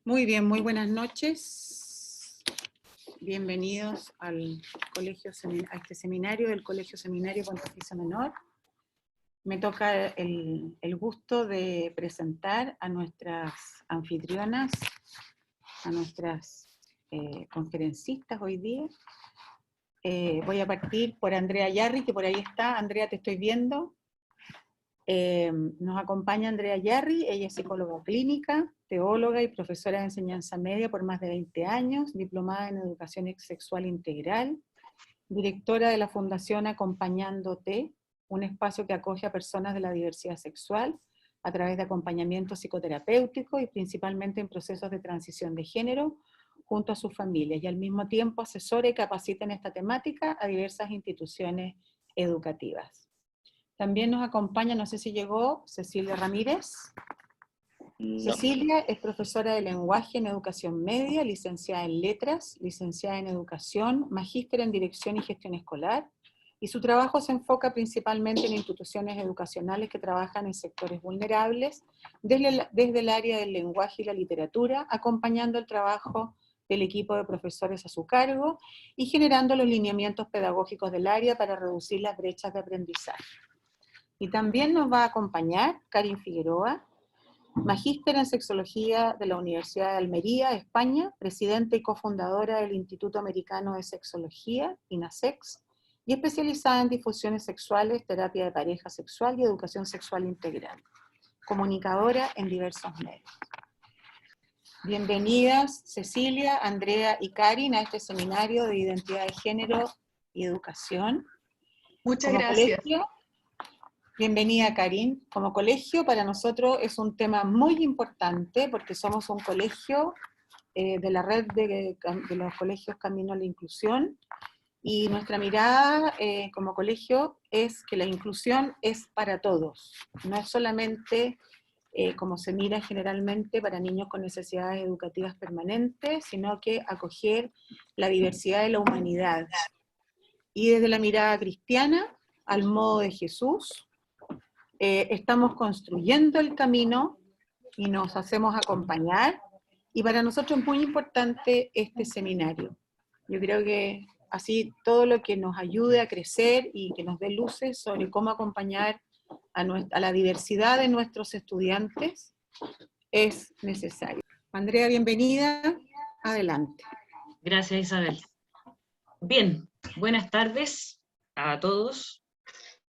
Muy bien, muy buenas noches. Bienvenidos al a este seminario del Colegio Seminario Pontificio Menor. Me toca el gusto de presentar a nuestras anfitrionas, a nuestras conferencistas hoy día. Voy a partir por Andrea Yarri, que por ahí está. Andrea, te estoy viendo. Nos acompaña Andrea Yarri, ella es psicóloga clínica, teóloga y profesora de enseñanza media por más de 20 años, diplomada en educación sexual integral, directora de la Fundación Acompañándote, un espacio que acoge a personas de la diversidad sexual a través de acompañamiento psicoterapéutico y principalmente en procesos de transición de género junto a sus familias, y al mismo tiempo asesora y capacita en esta temática a diversas instituciones educativas. También nos acompaña, no sé si llegó, Cecilia Ramírez. No. Cecilia es profesora de lenguaje en educación media, licenciada en letras, licenciada en educación, magíster en dirección y gestión escolar, y su trabajo se enfoca principalmente en instituciones educacionales que trabajan en sectores vulnerables, desde el área del lenguaje y la literatura, acompañando el trabajo del equipo de profesores a su cargo y generando los lineamientos pedagógicos del área para reducir las brechas de aprendizaje. Y también nos va a acompañar Karin Figueroa, magíster en sexología de la Universidad de Almería, España, presidenta y cofundadora del Instituto Americano de Sexología, INASEX, y especializada en difusiones sexuales, terapia de pareja sexual y educación sexual integral, comunicadora en diversos medios. Bienvenidas Cecilia, Andrea y Karin a este seminario de identidad de género y educación. Muchas gracias. Colegio, bienvenida, Karin. Como colegio, para nosotros es un tema muy importante porque somos un colegio de la red de los colegios Camino a la Inclusión, y nuestra mirada como colegio es que la inclusión es para todos, no es solamente como se mira generalmente para niños con necesidades educativas permanentes, sino que acoger la diversidad de la humanidad. Y desde la mirada cristiana, al modo de Jesús, estamos construyendo el camino y nos hacemos acompañar, y para nosotros es muy importante este seminario. Yo creo que así todo lo que nos ayude a crecer y que nos dé luces sobre cómo acompañar a la diversidad de nuestros estudiantes es necesario. Andrea, bienvenida, adelante. Gracias, Isabel. Bien, buenas tardes a todos.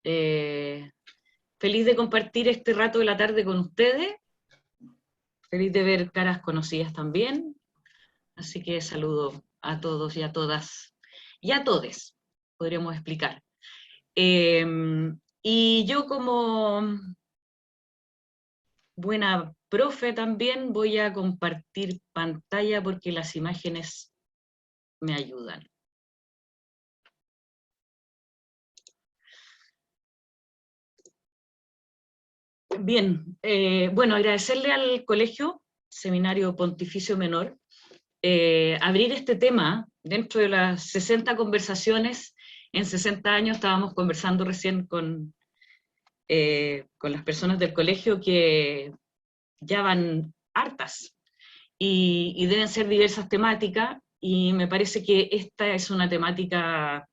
Feliz de compartir este rato de la tarde con ustedes. Feliz de ver caras conocidas también. Así que saludo a todos y a todas, y a todes, podríamos explicar. Y yo como buena profe también voy a compartir pantalla porque las imágenes me ayudan. Bien, bueno, agradecerle al Colegio Seminario Pontificio Menor abrir este tema dentro de las 60 conversaciones. En 60 años estábamos conversando recién con las personas del colegio, que ya van hartas y deben ser diversas temáticas, y me parece que esta es una temática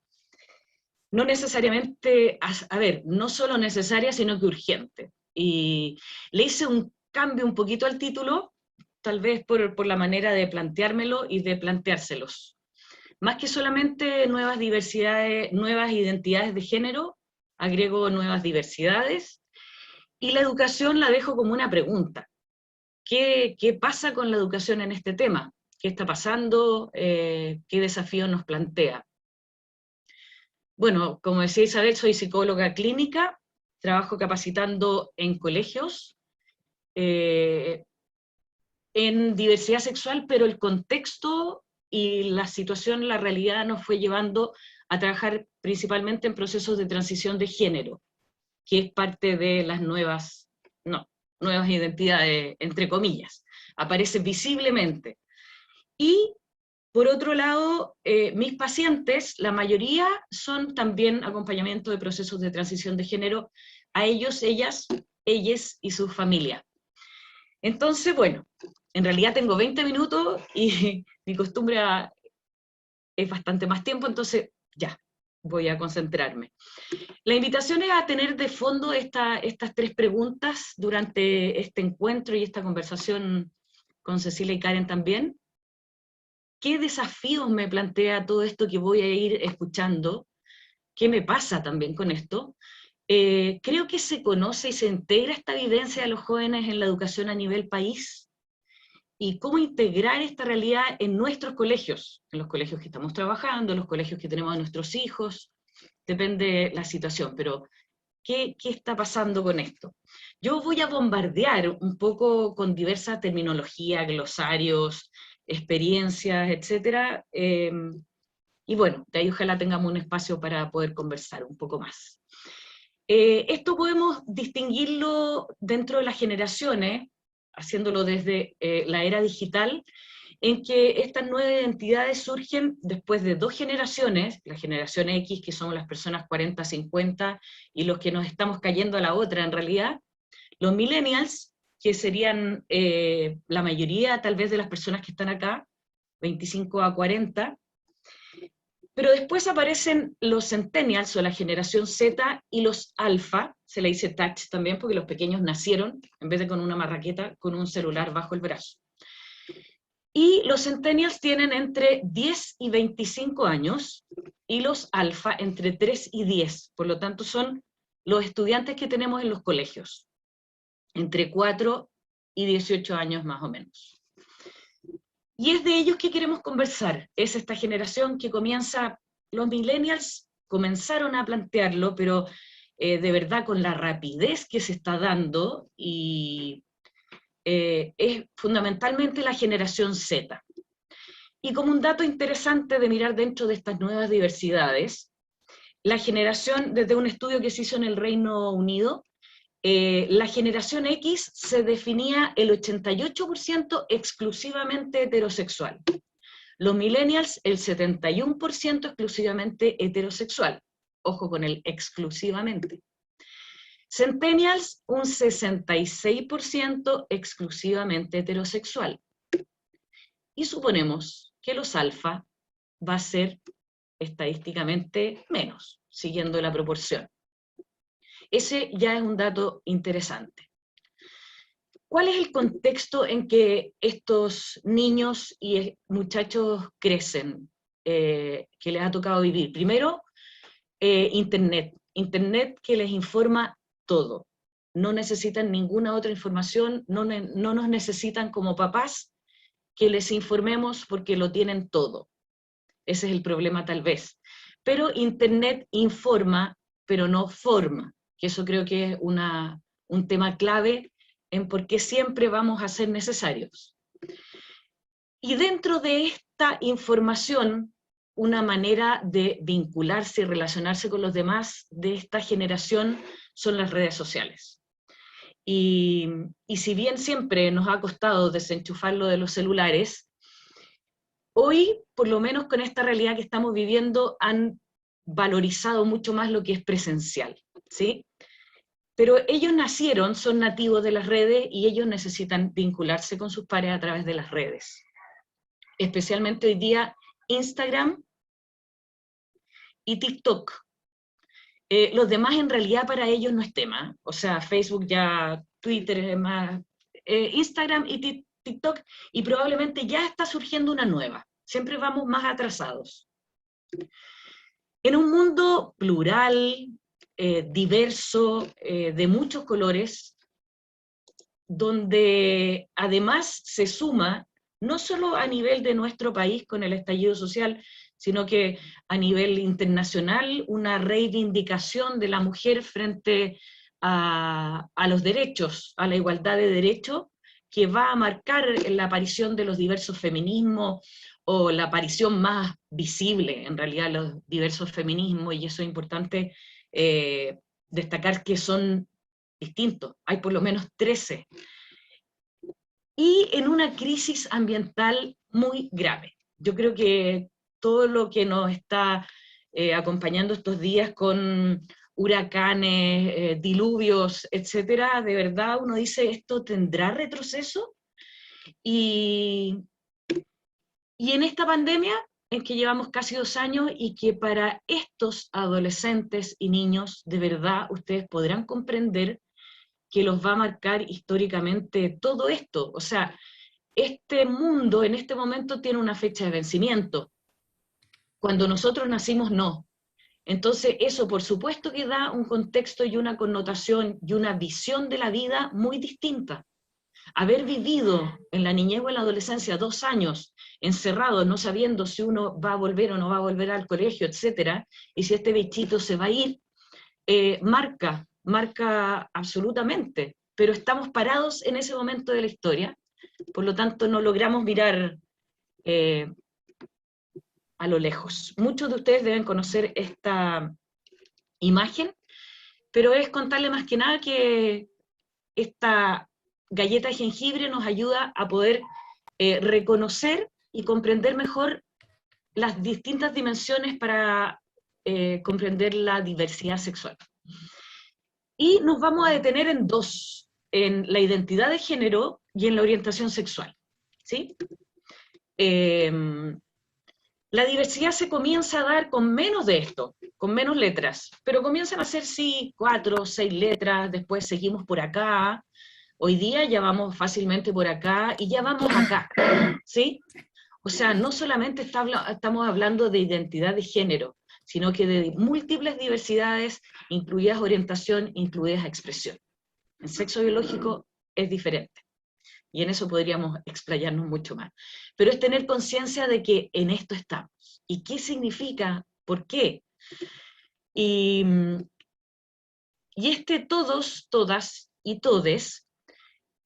no necesariamente, a ver, no solo necesaria, sino que urgente. Y le hice un cambio un poquito al título, tal vez por la manera de planteármelo y de planteárselos. Más que solamente nuevas diversidades, nuevas identidades de género, agrego nuevas diversidades, y la educación la dejo como una pregunta. ¿Qué pasa con la educación en este tema? ¿Qué está pasando? ¿Qué desafío nos plantea? Bueno, como decía Isabel, soy psicóloga clínica, trabajo capacitando en colegios, en diversidad sexual, pero el contexto y la situación, la realidad nos fue llevando a trabajar principalmente en procesos de transición de género, que es parte de las nuevas identidades, entre comillas, aparece visiblemente. Y por otro lado, mis pacientes, la mayoría son también acompañamiento de procesos de transición de género, a ellos, ellas y su familia. Entonces, bueno, en realidad tengo 20 minutos y mi costumbre es bastante más tiempo, entonces ya, voy a concentrarme. La invitación es a tener de fondo estas 3 preguntas durante este encuentro y esta conversación con Cecilia y Karen también. ¿Qué desafíos me plantea todo esto que voy a ir escuchando? ¿Qué me pasa también con esto? Creo que se conoce y se integra esta vivencia de los jóvenes en la educación a nivel país, y cómo integrar esta realidad en nuestros colegios, en los colegios que estamos trabajando, en los colegios que tenemos a nuestros hijos, depende de la situación, pero ¿qué está pasando con esto? Yo voy a bombardear un poco con diversa terminología, glosarios, experiencias, etcétera, y bueno, de ahí ojalá tengamos un espacio para poder conversar un poco más. Esto podemos distinguirlo dentro de las generaciones, haciéndolo desde la era digital, en que estas 9 identidades surgen después de 2 generaciones, la generación X, que son las personas 40, 50, y los que nos estamos cayendo a la otra en realidad, los millennials, que serían la mayoría tal vez de las personas que están acá, 25 a 40, pero después aparecen los centennials o la generación Z y los alfa, se le dice touch también porque los pequeños nacieron, en vez de con una marraqueta, con un celular bajo el brazo. Y los centennials tienen entre 10 y 25 años, y los alfa entre 3 y 10, por lo tanto son los estudiantes que tenemos en los colegios, entre 4 y 18 años más o menos. Y es de ellos que queremos conversar, es esta generación que comienza, los millennials comenzaron a plantearlo, pero de verdad con la rapidez que se está dando, y es fundamentalmente la generación Z. Y como un dato interesante de mirar dentro de estas nuevas diversidades, la generación, desde un estudio que se hizo en el Reino Unido, la generación X se definía el 88% exclusivamente heterosexual. Los millennials, el 71% exclusivamente heterosexual. Ojo con el exclusivamente. Centennials, un 66% exclusivamente heterosexual. Y suponemos que los alfa va a ser estadísticamente menos, siguiendo la proporción. Ese ya es un dato interesante. ¿Cuál es el contexto en que estos niños y muchachos crecen, que les ha tocado vivir? Primero, Internet. Internet que les informa todo. No necesitan ninguna otra información, no nos necesitan como papás que les informemos porque lo tienen todo. Ese es el problema tal vez. Pero Internet informa, pero no forma, que eso creo que es un tema clave en por qué siempre vamos a ser necesarios. Y dentro de esta información, una manera de vincularse y relacionarse con los demás de esta generación son las redes sociales. Y si bien siempre nos ha costado desenchufarlo de los celulares, hoy, por lo menos con esta realidad que estamos viviendo, han valorizado mucho más lo que es presencial, ¿sí? Pero ellos nacieron, son nativos de las redes, y ellos necesitan vincularse con sus pares a través de las redes. Especialmente hoy día Instagram y TikTok. Los demás en realidad para ellos no es tema, o sea, Facebook ya, Twitter es más, Instagram y TikTok, y probablemente ya está surgiendo una nueva, siempre vamos más atrasados. En un mundo plural, diverso, de muchos colores, donde además se suma, no solo a nivel de nuestro país con el estallido social, sino que a nivel internacional, una reivindicación de la mujer frente a los derechos, a la igualdad de derechos, que va a marcar la aparición de los diversos feminismos, o la aparición más visible, en realidad, los diversos feminismos, y eso es importante destacar que son distintos, hay por lo menos 13. Y en una crisis ambiental muy grave. Yo creo que todo lo que nos está acompañando estos días con huracanes, diluvios, etcétera, de verdad uno dice, ¿esto tendrá retroceso? Y en esta pandemia, en que llevamos casi 2 años, y que para estos adolescentes y niños, de verdad, ustedes podrán comprender que los va a marcar históricamente todo esto. O sea, este mundo en este momento tiene una fecha de vencimiento. Cuando nosotros nacimos, no. Entonces, eso por supuesto que da un contexto y una connotación y una visión de la vida muy distinta. Haber vivido en la niñez o en la adolescencia 2 años encerrado, no sabiendo si uno va a volver o no va a volver al colegio, etcétera, y si este bichito se va a ir, marca absolutamente. Pero estamos parados en ese momento de la historia, por lo tanto no logramos mirar a lo lejos. Muchos de ustedes deben conocer esta imagen, pero es contarle más que nada que esta galleta de jengibre nos ayuda a poder reconocer y comprender mejor las distintas dimensiones para comprender la diversidad sexual. Y nos vamos a detener en dos, en la identidad de género y en la orientación sexual, ¿sí? La diversidad se comienza a dar con menos de esto, con menos letras, pero comienzan a ser, sí, 4 o 6 letras, después seguimos por acá, hoy día ya vamos fácilmente por acá, y ya vamos acá, ¿sí? O sea, no solamente estamos hablando de identidad de género, sino que de múltiples diversidades, incluidas orientación, incluidas expresión. En sexo biológico es diferente, y en eso podríamos explayarnos mucho más. Pero es tener conciencia de que en esto estamos. ¿Y qué significa? ¿Por qué? Y todos, todas y todes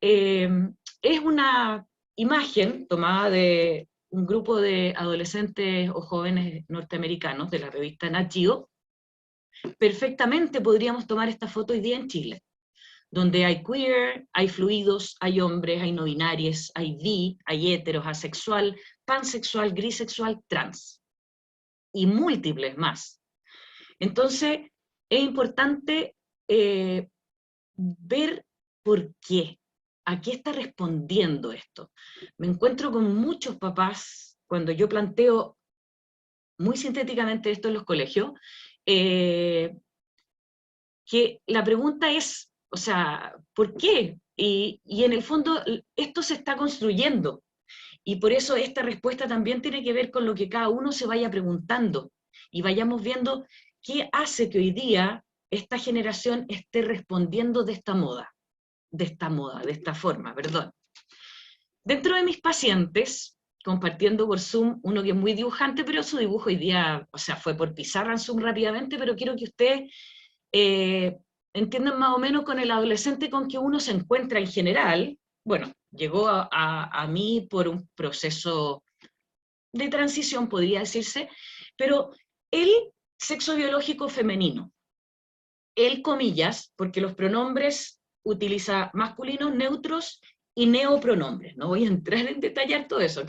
es una imagen tomada de un grupo de adolescentes o jóvenes norteamericanos de la revista Nat Geo. Perfectamente podríamos tomar esta foto hoy día en Chile, donde hay queer, hay fluidos, hay hombres, hay no binarios, hay bi, hay heteros, asexual, pansexual, grisexual, trans, y múltiples más. Entonces, es importante ver por qué, a qué está respondiendo esto. Me encuentro con muchos papás, cuando yo planteo muy sintéticamente esto en los colegios, que la pregunta es, o sea, ¿por qué? Y en el fondo esto se está construyendo, y por eso esta respuesta también tiene que ver con lo que cada uno se vaya preguntando, y vayamos viendo qué hace que hoy día esta generación esté respondiendo de esta forma, perdón. Dentro de mis pacientes, compartiendo por Zoom, uno que es muy dibujante, pero su dibujo hoy día, o sea, fue por pizarra en Zoom rápidamente, pero quiero que ustedes entiendan más o menos con el adolescente con que uno se encuentra en general. Bueno, llegó a mí por un proceso de transición, podría decirse, pero el sexo biológico femenino, el comillas, porque los pronombres utiliza masculinos, neutros y neopronombres. No voy a entrar en detallar todo eso,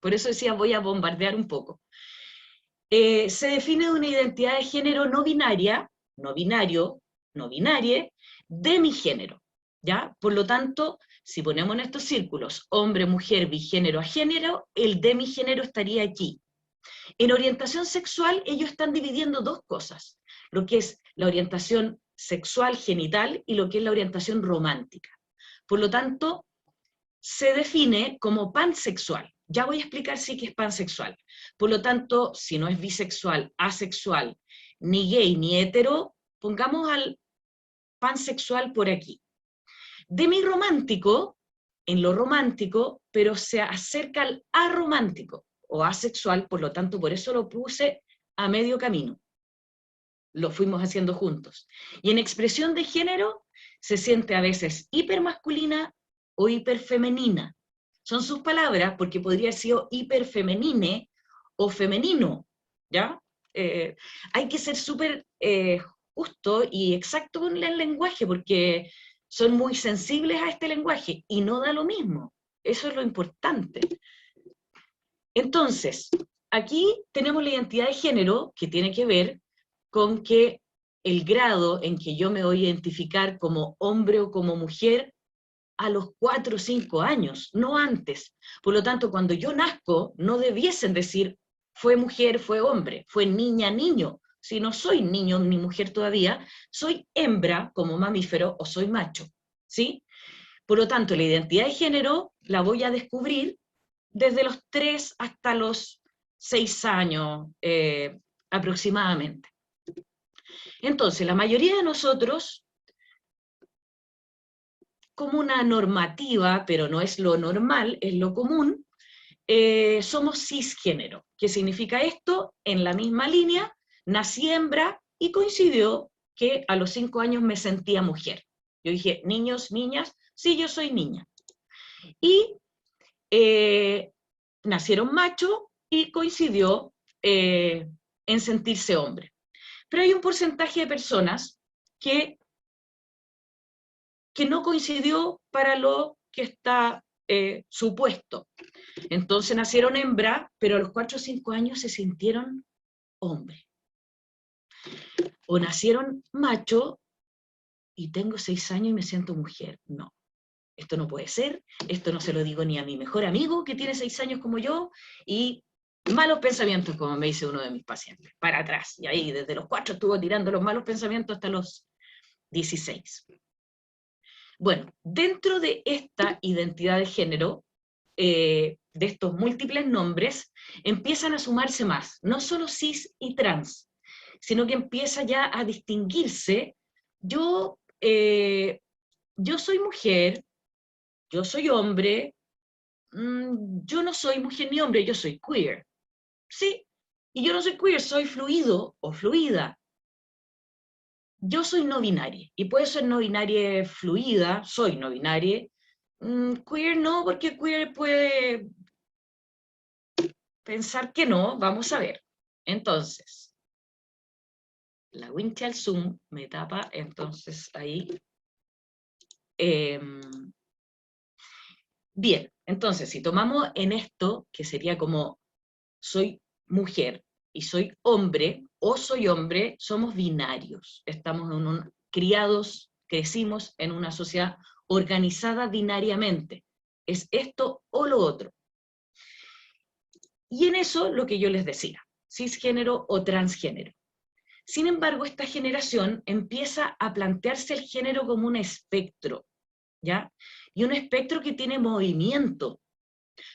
por eso decía, voy a bombardear un poco. Se define de una identidad de género no binaria, no binario, no binarie, de mi género, ¿ya? Por lo tanto, si ponemos en estos círculos hombre, mujer, bigénero, agénero, el de mi género estaría aquí. En orientación sexual, ellos están dividiendo dos cosas, lo que es la orientación sexual genital y lo que es la orientación romántica. Por lo tanto, se define como pansexual. Ya voy a explicar sí que es pansexual. Por lo tanto, si no es bisexual, asexual, ni gay, ni hetero, pongamos al pansexual por aquí. Demirromántico, en lo romántico, pero se acerca al aromántico, o asexual, por lo tanto, por eso lo puse a medio camino. Lo fuimos haciendo juntos. Y en expresión de género, se siente a veces hipermasculina o hiperfemenina. Son sus palabras, porque podría haber sido hiperfemenine o femenino, ¿ya? Hay que ser súper justo y exacto con el lenguaje, porque son muy sensibles a este lenguaje, y no da lo mismo. Eso es lo importante. Entonces, aquí tenemos la identidad de género, que tiene que ver con que el grado en que yo me voy a identificar como hombre o como mujer a los 4 o 5 años, no antes. Por lo tanto, cuando yo nazco, no debiesen decir fue mujer, fue hombre, fue niña, niño. Si no soy niño ni mujer todavía, soy hembra como mamífero o soy macho, ¿sí? Por lo tanto, la identidad de género la voy a descubrir desde los 3 hasta los 6 años aproximadamente. Entonces, la mayoría de nosotros, como una normativa, pero no es lo normal, es lo común, somos cisgénero. ¿Qué significa esto? En la misma línea, nací hembra y coincidió que a los 5 años me sentía mujer. Yo dije, niños, niñas, sí, yo soy niña. Y nacieron macho y coincidió en sentirse hombre. Pero hay un porcentaje de personas que no coincidió para lo que está supuesto. Entonces nacieron hembra, pero a los 4 o 5 años se sintieron hombre. O nacieron macho y tengo 6 años y me siento mujer. No, esto no puede ser, esto no se lo digo ni a mi mejor amigo que tiene 6 años como yo, y malos pensamientos, como me dice uno de mis pacientes, para atrás. Y ahí desde los 4 estuvo tirando los malos pensamientos hasta los 16. Bueno, dentro de esta identidad de género, de estos múltiples nombres, empiezan a sumarse más, no solo cis y trans, sino que empieza ya a distinguirse, yo soy mujer, yo soy hombre, yo no soy mujer ni hombre, yo soy queer, sí, y yo no soy queer, soy fluido o fluida. Yo soy no binaria, y puede ser no binaria fluida, soy no binaria, queer no, porque queer puede pensar que no, vamos a ver. Entonces, la wincha al zoom me tapa, entonces ahí. Bien, entonces si tomamos en esto, que sería como soy mujer y soy hombre, o soy hombre, somos binarios. Estamos criados, crecimos en una sociedad organizada binariamente. Es esto o lo otro. Y en eso lo que yo les decía, cisgénero o transgénero. Sin embargo, esta generación empieza a plantearse el género como un espectro, ¿ya? Y un espectro que tiene movimiento.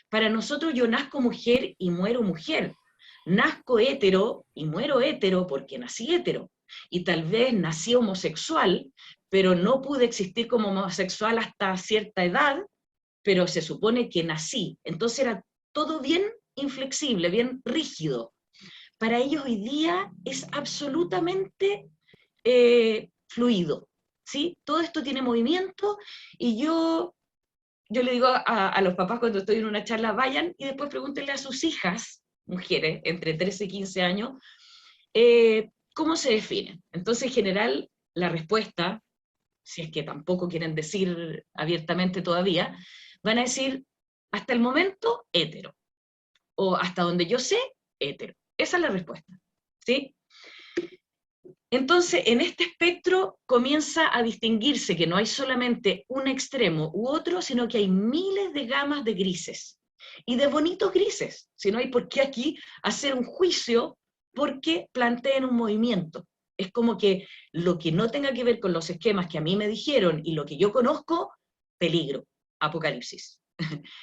Para nosotros yo nazco mujer y muero mujer. Nazco hétero y muero hétero porque nací hétero. Y tal vez nací homosexual, pero no pude existir como homosexual hasta cierta edad, pero se supone que nací. Entonces era todo bien inflexible, bien rígido. Para ellos hoy día es absolutamente fluido, ¿sí? Todo esto tiene movimiento y yo le digo a los papás cuando estoy en una charla, vayan y después pregúntenle a sus hijas, mujeres, entre 13 y 15 años, cómo se definen. Entonces, en general, la respuesta, si es que tampoco quieren decir abiertamente todavía, van a decir, hasta el momento, hétero. O hasta donde yo sé, hétero. Esa es la respuesta, ¿sí? Entonces, en este espectro comienza a distinguirse que no hay solamente un extremo u otro, sino que hay miles de gamas de grises. Y de bonitos grises, si no hay por qué aquí hacer un juicio porque planteen un movimiento. Es como que lo que no tenga que ver con los esquemas que a mí me dijeron y lo que yo conozco, peligro, apocalipsis.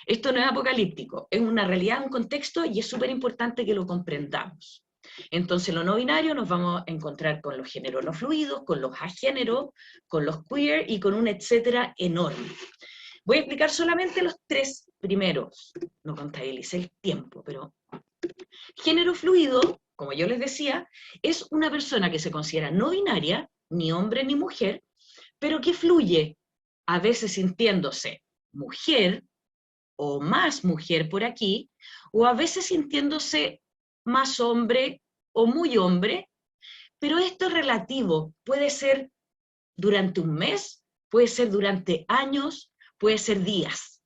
Esto no es apocalíptico, es una realidad, un contexto, y es súper importante que lo comprendamos. Entonces, lo no binario nos vamos a encontrar con los géneros no fluidos, con los agéneros, con los queer y con un etcétera enorme. Voy a explicar solamente los 3 primeros, no contabilicé el tiempo, pero género fluido, como yo les decía, es una persona que se considera no binaria, ni hombre ni mujer, pero que fluye, a veces sintiéndose mujer, o más mujer por aquí, o a veces sintiéndose más hombre o muy hombre, pero esto es relativo, puede ser durante un mes, puede ser durante años, puede ser días,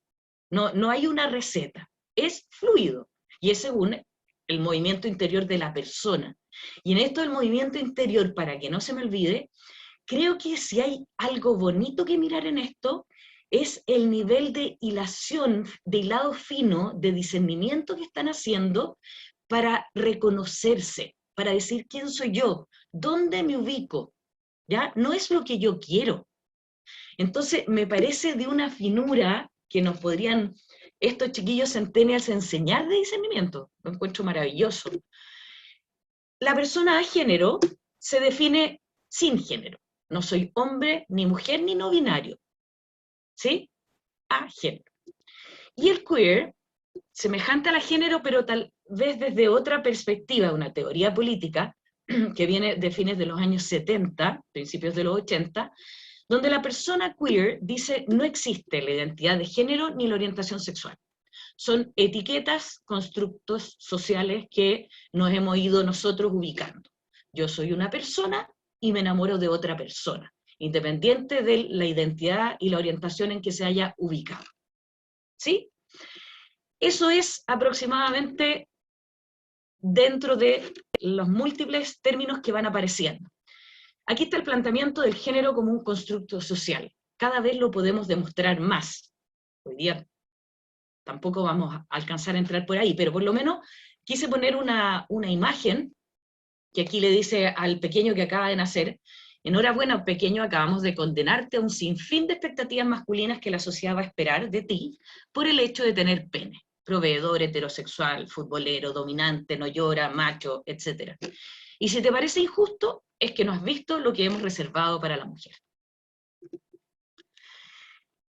no hay una receta, es fluido, y es según el movimiento interior de la persona. Y en esto del movimiento interior, para que no se me olvide, creo que si hay algo bonito que mirar en esto, es el nivel de hilación, de hilado fino, de discernimiento que están haciendo para reconocerse, para decir quién soy yo, dónde me ubico, ¿ya? No es lo que yo quiero. Entonces, me parece de una finura que nos podrían estos chiquillos centennials enseñar de discernimiento. Lo encuentro maravilloso. La persona a género se define sin género. No soy hombre, ni mujer, ni no binario. ¿Sí? A género. Y el queer, semejante a la género, pero tal vez desde otra perspectiva, una teoría política, que viene de fines de los años 70, principios de los 80, donde la persona queer dice no existe la identidad de género ni la orientación sexual. Son etiquetas, constructos sociales que nos hemos ido nosotros ubicando. Yo soy una persona y me enamoro de otra persona, independiente de la identidad y la orientación en que se haya ubicado. ¿Sí? Eso es aproximadamente dentro de los múltiples términos que van apareciendo. Aquí está el planteamiento del género como un constructo social. Cada vez lo podemos demostrar más. Hoy día tampoco vamos a alcanzar a entrar por ahí, pero por lo menos quise poner una imagen que aquí le dice al pequeño que acaba de nacer: enhorabuena, pequeño, acabamos de condenarte a un sinfín de expectativas masculinas que la sociedad va a esperar de ti por el hecho de tener pene. Proveedor, heterosexual, futbolero, dominante, no llora, macho, etc. Y si te parece injusto, es que no has visto lo que hemos reservado para la mujer.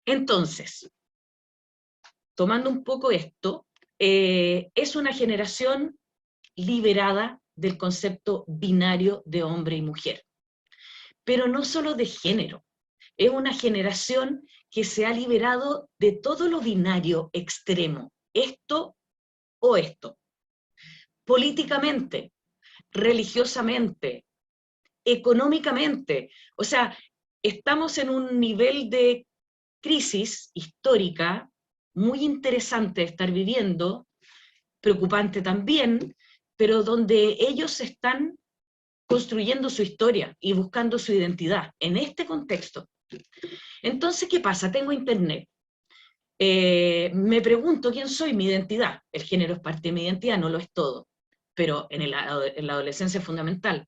Entonces, tomando un poco esto, es una generación liberada del concepto binario de hombre y mujer. Pero no solo de género, es una generación que se ha liberado de todo lo binario extremo, esto o esto. Políticamente, religiosamente, económicamente, o sea, estamos en un nivel de crisis histórica muy interesante de estar viviendo, preocupante también, pero donde ellos están construyendo su historia y buscando su identidad en este contexto. Entonces, ¿qué pasa? Tengo internet. Me pregunto quién soy, mi identidad. El género es parte de mi identidad, no lo es todo, pero en la adolescencia es fundamental.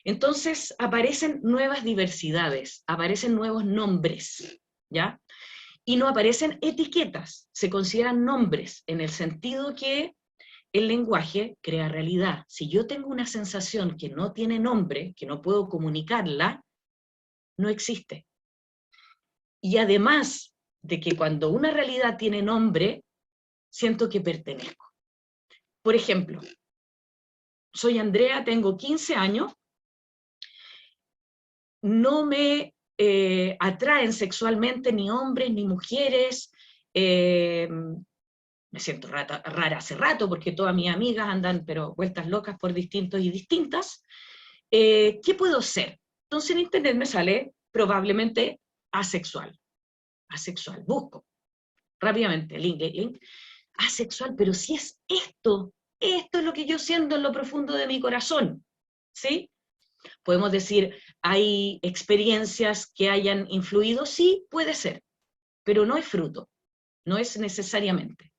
Entonces aparecen nuevas diversidades, aparecen nuevos nombres, ¿ya? Y no aparecen etiquetas, se consideran nombres, en el sentido que el lenguaje crea realidad. Si yo tengo una sensación que no tiene nombre, que no puedo comunicarla, no existe. Y además de que cuando una realidad tiene nombre, siento que pertenezco. Por ejemplo, soy Andrea, tengo 15 años, no me atraen sexualmente ni hombres ni mujeres, me siento rara hace rato porque todas mis amigas andan pero vueltas locas por distintos y distintas. ¿Qué puedo ser? Entonces en internet me sale probablemente asexual. Asexual, busco rápidamente, link, asexual, pero si es esto es lo que yo siento en lo profundo de mi corazón, ¿sí? Podemos decir, ¿hay experiencias que hayan influido? Sí, puede ser, pero no es fruto, no es necesariamente.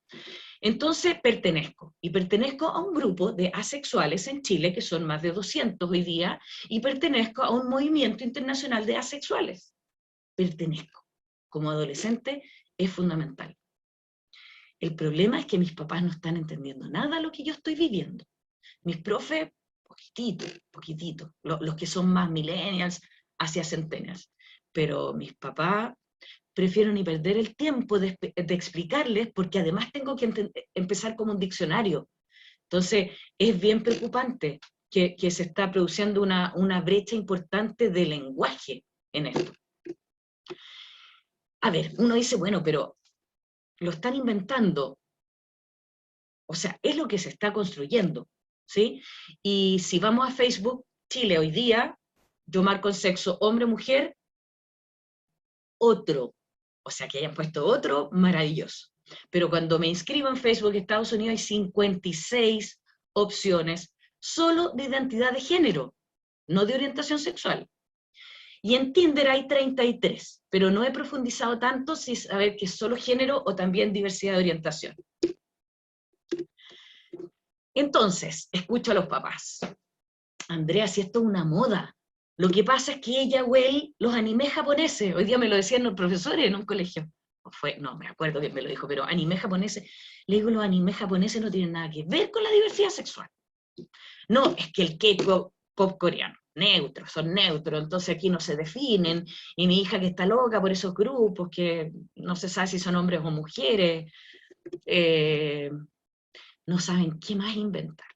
Entonces pertenezco, y pertenezco a un grupo de asexuales en Chile, que son más de 200 hoy día, y pertenezco a un movimiento internacional de asexuales. Pertenezco. Como adolescente es fundamental. El problema es que mis papás no están entendiendo nada de lo que yo estoy viviendo. Mis profes, poquitito, los que son más millennials hacia centennials. Pero mis papás prefiero ni perder el tiempo de explicarles, porque además tengo que empezar como un diccionario. Entonces, es bien preocupante que se está produciendo una brecha importante de lenguaje en esto. A ver, uno dice, bueno, pero lo están inventando. O sea, es lo que se está construyendo, ¿sí? Y si vamos a Facebook, Chile hoy día, yo marco el sexo hombre-mujer, otro. O sea, que hayan puesto otro, maravilloso. Pero cuando me inscribo en Facebook Estados Unidos hay 56 opciones solo de identidad de género, no de orientación sexual. Y en Tinder hay 33, pero no he profundizado tanto si saber que es solo género o también diversidad de orientación. Entonces, escucho a los papás. Andrea, si esto es una moda. Lo que pasa es que ella huele los animes japoneses. Hoy día me lo decían los profesores en un colegio. No me acuerdo quién me lo dijo, pero animes japoneses. Le digo, los animes japoneses no tienen nada que ver con la diversidad sexual. No, es que el K-pop coreano, neutros, son neutros, entonces aquí no se definen, y mi hija que está loca por esos grupos, que no se sabe si son hombres o mujeres, no saben qué más inventar.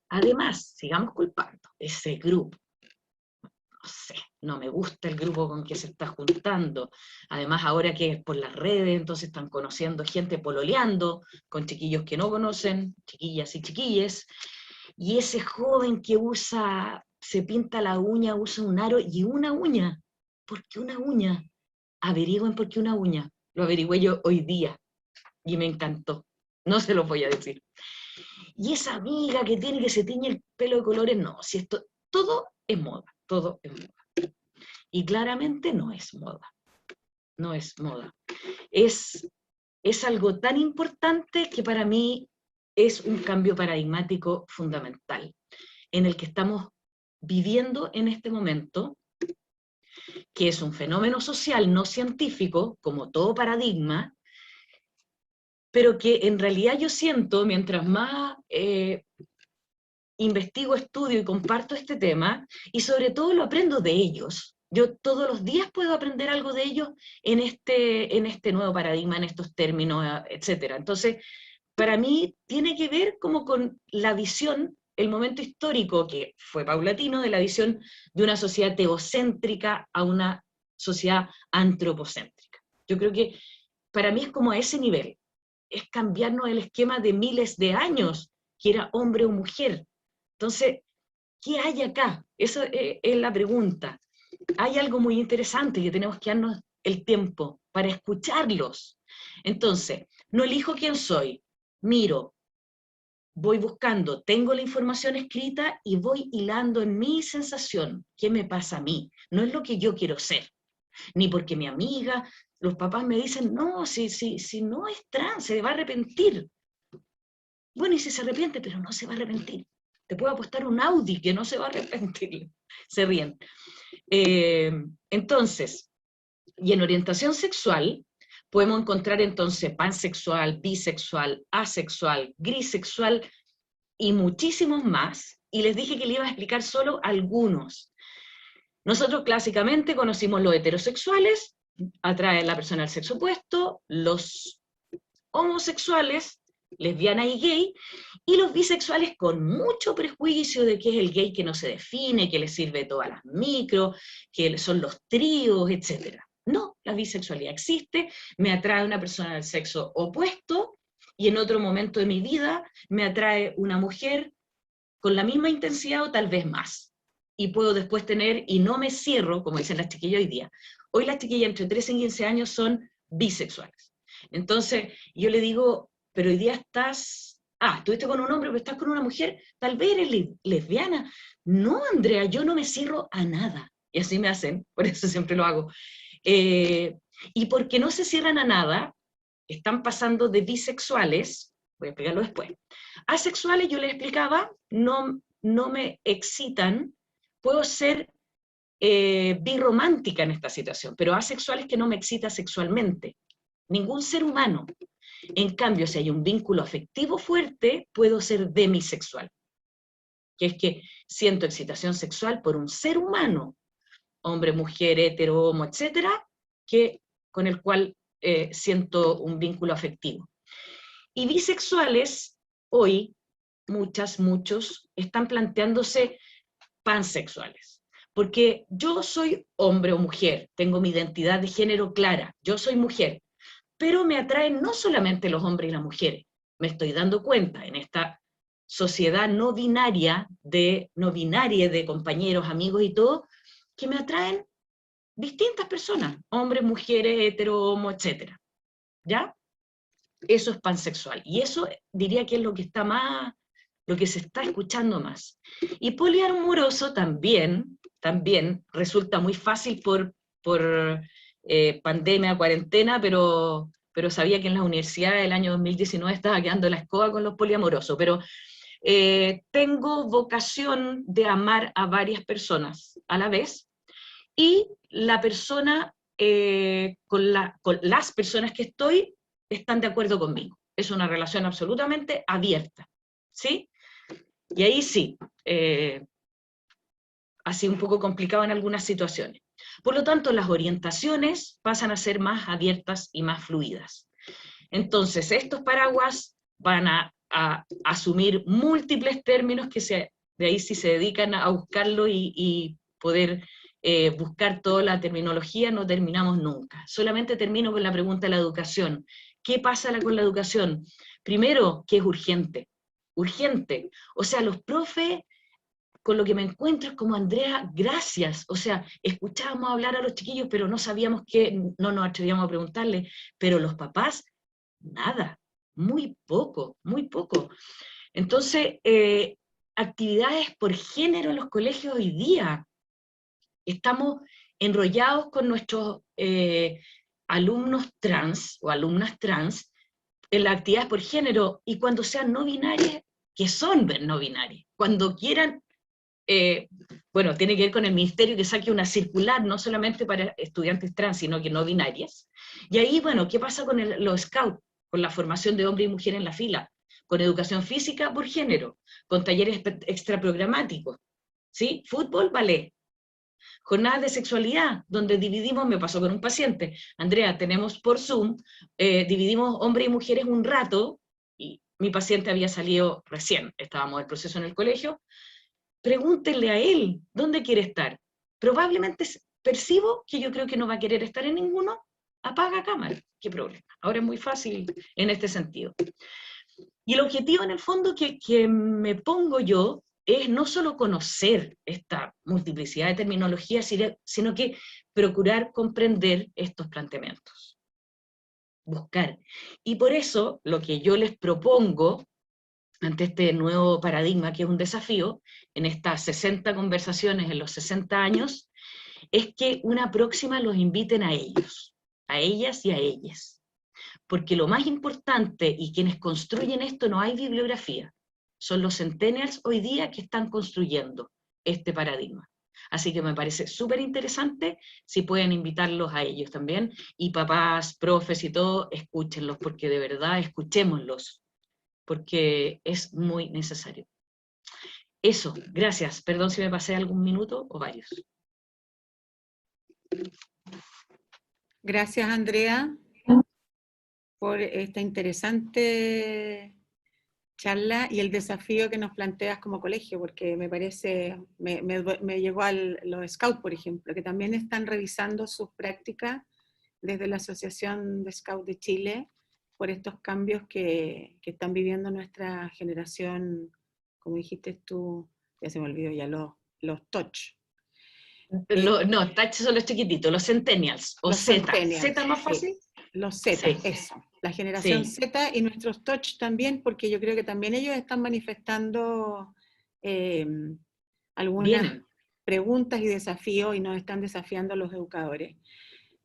Además, sigamos culpando, ese grupo, no sé, no me gusta el grupo con que se está juntando, además ahora que es por las redes, entonces están conociendo gente pololeando, con chiquillos que no conocen, chiquillas y chiquilles, y ese joven que se pinta la uña, usa un aro y una uña. ¿Por qué una uña? Averigüen por qué una uña. Lo averigüé yo hoy día y me encantó. No se los voy a decir. Y esa amiga que tiene que se tiñe el pelo de colores, no, si esto, todo es moda, todo es moda. Y claramente no es moda. No es moda. Es algo tan importante que para mí es un cambio paradigmático fundamental, en el que estamos viviendo en este momento, que es un fenómeno social no científico, como todo paradigma, pero que en realidad yo siento, mientras más investigo, estudio y comparto este tema, y sobre todo lo aprendo de ellos. Yo todos los días puedo aprender algo de ellos en este nuevo paradigma, en estos términos, etc. Entonces, para mí tiene que ver como con la visión, el momento histórico que fue paulatino, de la visión de una sociedad teocéntrica a una sociedad antropocéntrica. Yo creo que para mí es como a ese nivel, es cambiarnos el esquema de miles de años, que era hombre o mujer. Entonces, ¿qué hay acá? Esa es la pregunta. Hay algo muy interesante que tenemos que darnos el tiempo para escucharlos. Entonces, no elijo quién soy, miro, voy buscando, tengo la información escrita y voy hilando en mi sensación, ¿qué me pasa a mí? No es lo que yo quiero ser, ni porque mi amiga, los papás me dicen, no, si no es trans, se va a arrepentir. Bueno, y si se arrepiente, pero no se va a arrepentir. Te puedo apostar un Audi que no se va a arrepentir. Se ríen. Entonces, y en orientación sexual, podemos encontrar entonces pansexual, bisexual, asexual, grisexual y muchísimos más, y les dije que les iba a explicar solo algunos. Nosotros clásicamente conocimos los heterosexuales, atraen la persona al sexo opuesto, los homosexuales, lesbiana y gay, y los bisexuales con mucho prejuicio de que es el gay que no se define, que le sirve todas las micros, que son los tríos, etc. No, la bisexualidad existe, me atrae una persona del sexo opuesto, y en otro momento de mi vida me atrae una mujer con la misma intensidad o tal vez más. Y puedo después tener, y no me cierro, como dicen las chiquillas hoy día. Hoy las chiquillas entre 13 y 15 años son bisexuales. Entonces, yo le digo, pero hoy día estuviste con un hombre, pero estás con una mujer, tal vez eres lesbiana. No, Andrea, yo no me cierro a nada. Y así me hacen, por eso siempre lo hago. Y porque no se cierran a nada, están pasando de bisexuales, voy a explicarlo después. Asexuales, yo les explicaba, no me excitan, puedo ser birromántica en esta situación, pero asexuales que no me excita sexualmente. Ningún ser humano. En cambio, si hay un vínculo afectivo fuerte, puedo ser demisexual, que es que siento excitación sexual por un ser humano, hombre, mujer, hetero, homo, etcétera, con el cual siento un vínculo afectivo. Y bisexuales, hoy, muchos, están planteándose pansexuales. Porque yo soy hombre o mujer, tengo mi identidad de género clara, yo soy mujer, pero me atraen no solamente los hombres y las mujeres, me estoy dando cuenta en esta sociedad no binaria de compañeros, amigos y todo, que me atraen distintas personas, hombres, mujeres, hetero, homo, etc. ¿Ya? Eso es pansexual. Y eso diría que es lo que se está escuchando más. Y poliamoroso también, también resulta muy fácil por pandemia, cuarentena, pero sabía que en las universidades el año 2019 estaba quedando la escoba con los poliamorosos, pero tengo vocación de amar a varias personas a la vez, y la persona, con las personas que estoy, están de acuerdo conmigo. Es una relación absolutamente abierta, ¿sí? Y ahí sí, ha sido un poco complicado en algunas situaciones. Por lo tanto, las orientaciones pasan a ser más abiertas y más fluidas. Entonces, estos paraguas van a asumir múltiples términos que de ahí si se dedican a buscarlo y poder buscar toda la terminología, no terminamos nunca. Solamente termino con la pregunta de la educación. ¿Qué pasa con la educación? Primero, que es urgente. Urgente. O sea, los profes, con lo que me encuentro es como, Andrea, gracias. O sea, escuchábamos hablar a los chiquillos, pero no sabíamos qué, no nos atrevíamos a preguntarle, pero los papás, nada, muy poco, muy poco. Entonces, actividades por género en los colegios hoy día. Estamos enrollados con nuestros alumnos trans o alumnas trans en las actividades por género, y cuando sean no binarias, que son no binarias, cuando quieran, bueno, tiene que ver con el ministerio que saque una circular, no solamente para estudiantes trans, sino que no binarias. Y ahí, bueno, ¿qué pasa con los scouts? Con la formación de hombres y mujeres en la fila, con educación física por género, con talleres extraprogramáticos, ¿sí? Fútbol, ballet. Jornadas de sexualidad, donde dividimos, me pasó con un paciente, Andrea, tenemos por Zoom, dividimos hombres y mujeres un rato, y mi paciente había salido recién, estábamos en el proceso en el colegio, pregúntenle a él, ¿dónde quiere estar? Probablemente percibo que yo creo que no va a querer estar en ninguno, apaga cámara, qué problema. Ahora es muy fácil en este sentido. Y el objetivo en el fondo que me pongo yo es no solo conocer esta multiplicidad de terminologías, sino que procurar comprender estos planteamientos. Buscar. Y por eso lo que yo les propongo ante este nuevo paradigma, que es un desafío, en estas 60 conversaciones en los 60 años, es que una próxima los inviten a ellos, a ellas y a ellas. Porque lo más importante, y quienes construyen esto, no hay bibliografía, son los centennials hoy día que están construyendo este paradigma. Así que me parece súper interesante si pueden invitarlos a ellos también, y papás, profes y todo, escúchenlos, porque de verdad escuchémoslos, porque es muy necesario. Eso, gracias. Perdón si me pasé algún minuto o varios. Gracias, Andrea, por esta interesante charla y el desafío que nos planteas como colegio, porque me parece, me llegó a los Scouts, por ejemplo, que también están revisando sus prácticas desde la Asociación de Scouts de Chile por estos cambios que están viviendo nuestra generación, como dijiste tú, ya se me olvidó ya, los touch. No, touch son los chiquititos, los centennials, o los Z. centennials, ¿Z más fácil? sí. Los Z, Sí. eso. La generación Sí. Z y nuestros touch también, porque yo creo que también ellos están manifestando algunas preguntas y desafíos y nos están desafiando a los educadores.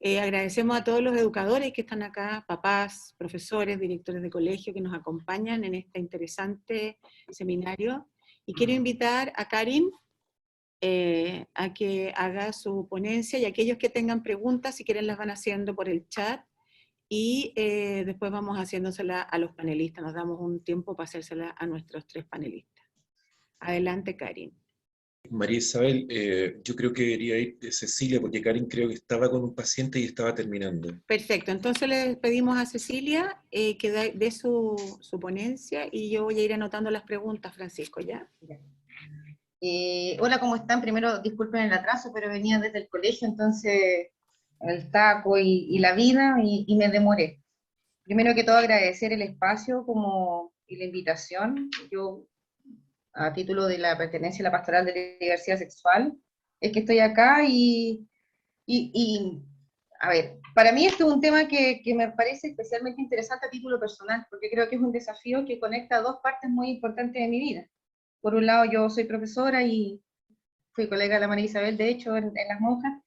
Agradecemos a todos los educadores que están acá, papás, profesores, directores de colegio que nos acompañan en este interesante seminario. Y quiero invitar a Karin a que haga su ponencia, y aquellos que tengan preguntas, si quieren las van haciendo por el chat, y después vamos haciéndosela a los panelistas, nos damos un tiempo para hacérsela a nuestros 3 panelistas. Adelante, Karin. María Isabel, yo creo que debería ir Cecilia, porque Karin creo que estaba con un paciente y estaba terminando. Perfecto, entonces le pedimos a Cecilia que dé su ponencia, y yo voy a ir anotando las preguntas, Francisco, ¿ya? Hola, ¿cómo están? Primero, disculpen el atraso, pero venía desde el colegio, entonces el taco y la vida, y me demoré. Primero que todo, agradecer el espacio y la invitación. Yo, a título de la pertenencia a la pastoral de la diversidad sexual, es que estoy acá a ver, para mí esto es un tema que me parece especialmente interesante a título personal, porque creo que es un desafío que conecta 2 partes muy importantes de mi vida. Por un lado, yo soy profesora y fui colega de la María Isabel, de hecho, en Las Monjas,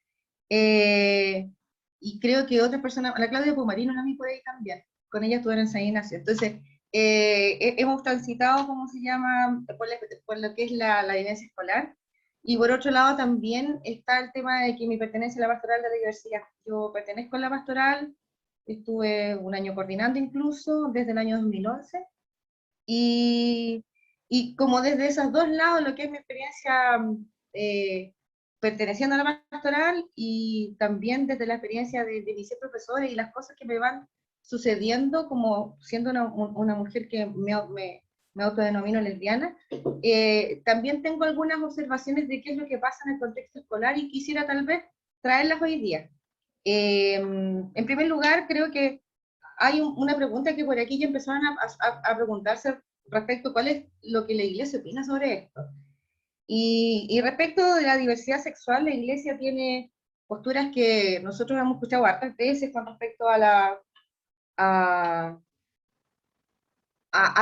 y creo que otras personas, la Claudia Pumarino la vi por ahí también, con ella estuve en San Ignacio. Entonces, hemos transitado, ¿cómo se llama?, por lo que es la vivencia escolar, y por otro lado también está el tema de que mi pertenencia a la pastoral de la diversidad. Yo pertenezco a la pastoral, estuve un año coordinando incluso, desde el año 2011, y como desde esos dos lados, lo que es mi experiencia perteneciendo a la pastoral, y también desde la experiencia de mis profesores y las cosas que me van sucediendo, como siendo una mujer que me autodenomino lesbiana, también tengo algunas observaciones de qué es lo que pasa en el contexto escolar y quisiera tal vez traerlas hoy día. En primer lugar, creo que hay una pregunta que por aquí ya empezaron a preguntarse respecto a cuál es lo que la Iglesia opina sobre esto. Y respecto de la diversidad sexual, la Iglesia tiene posturas que nosotros hemos escuchado hartas veces con respecto a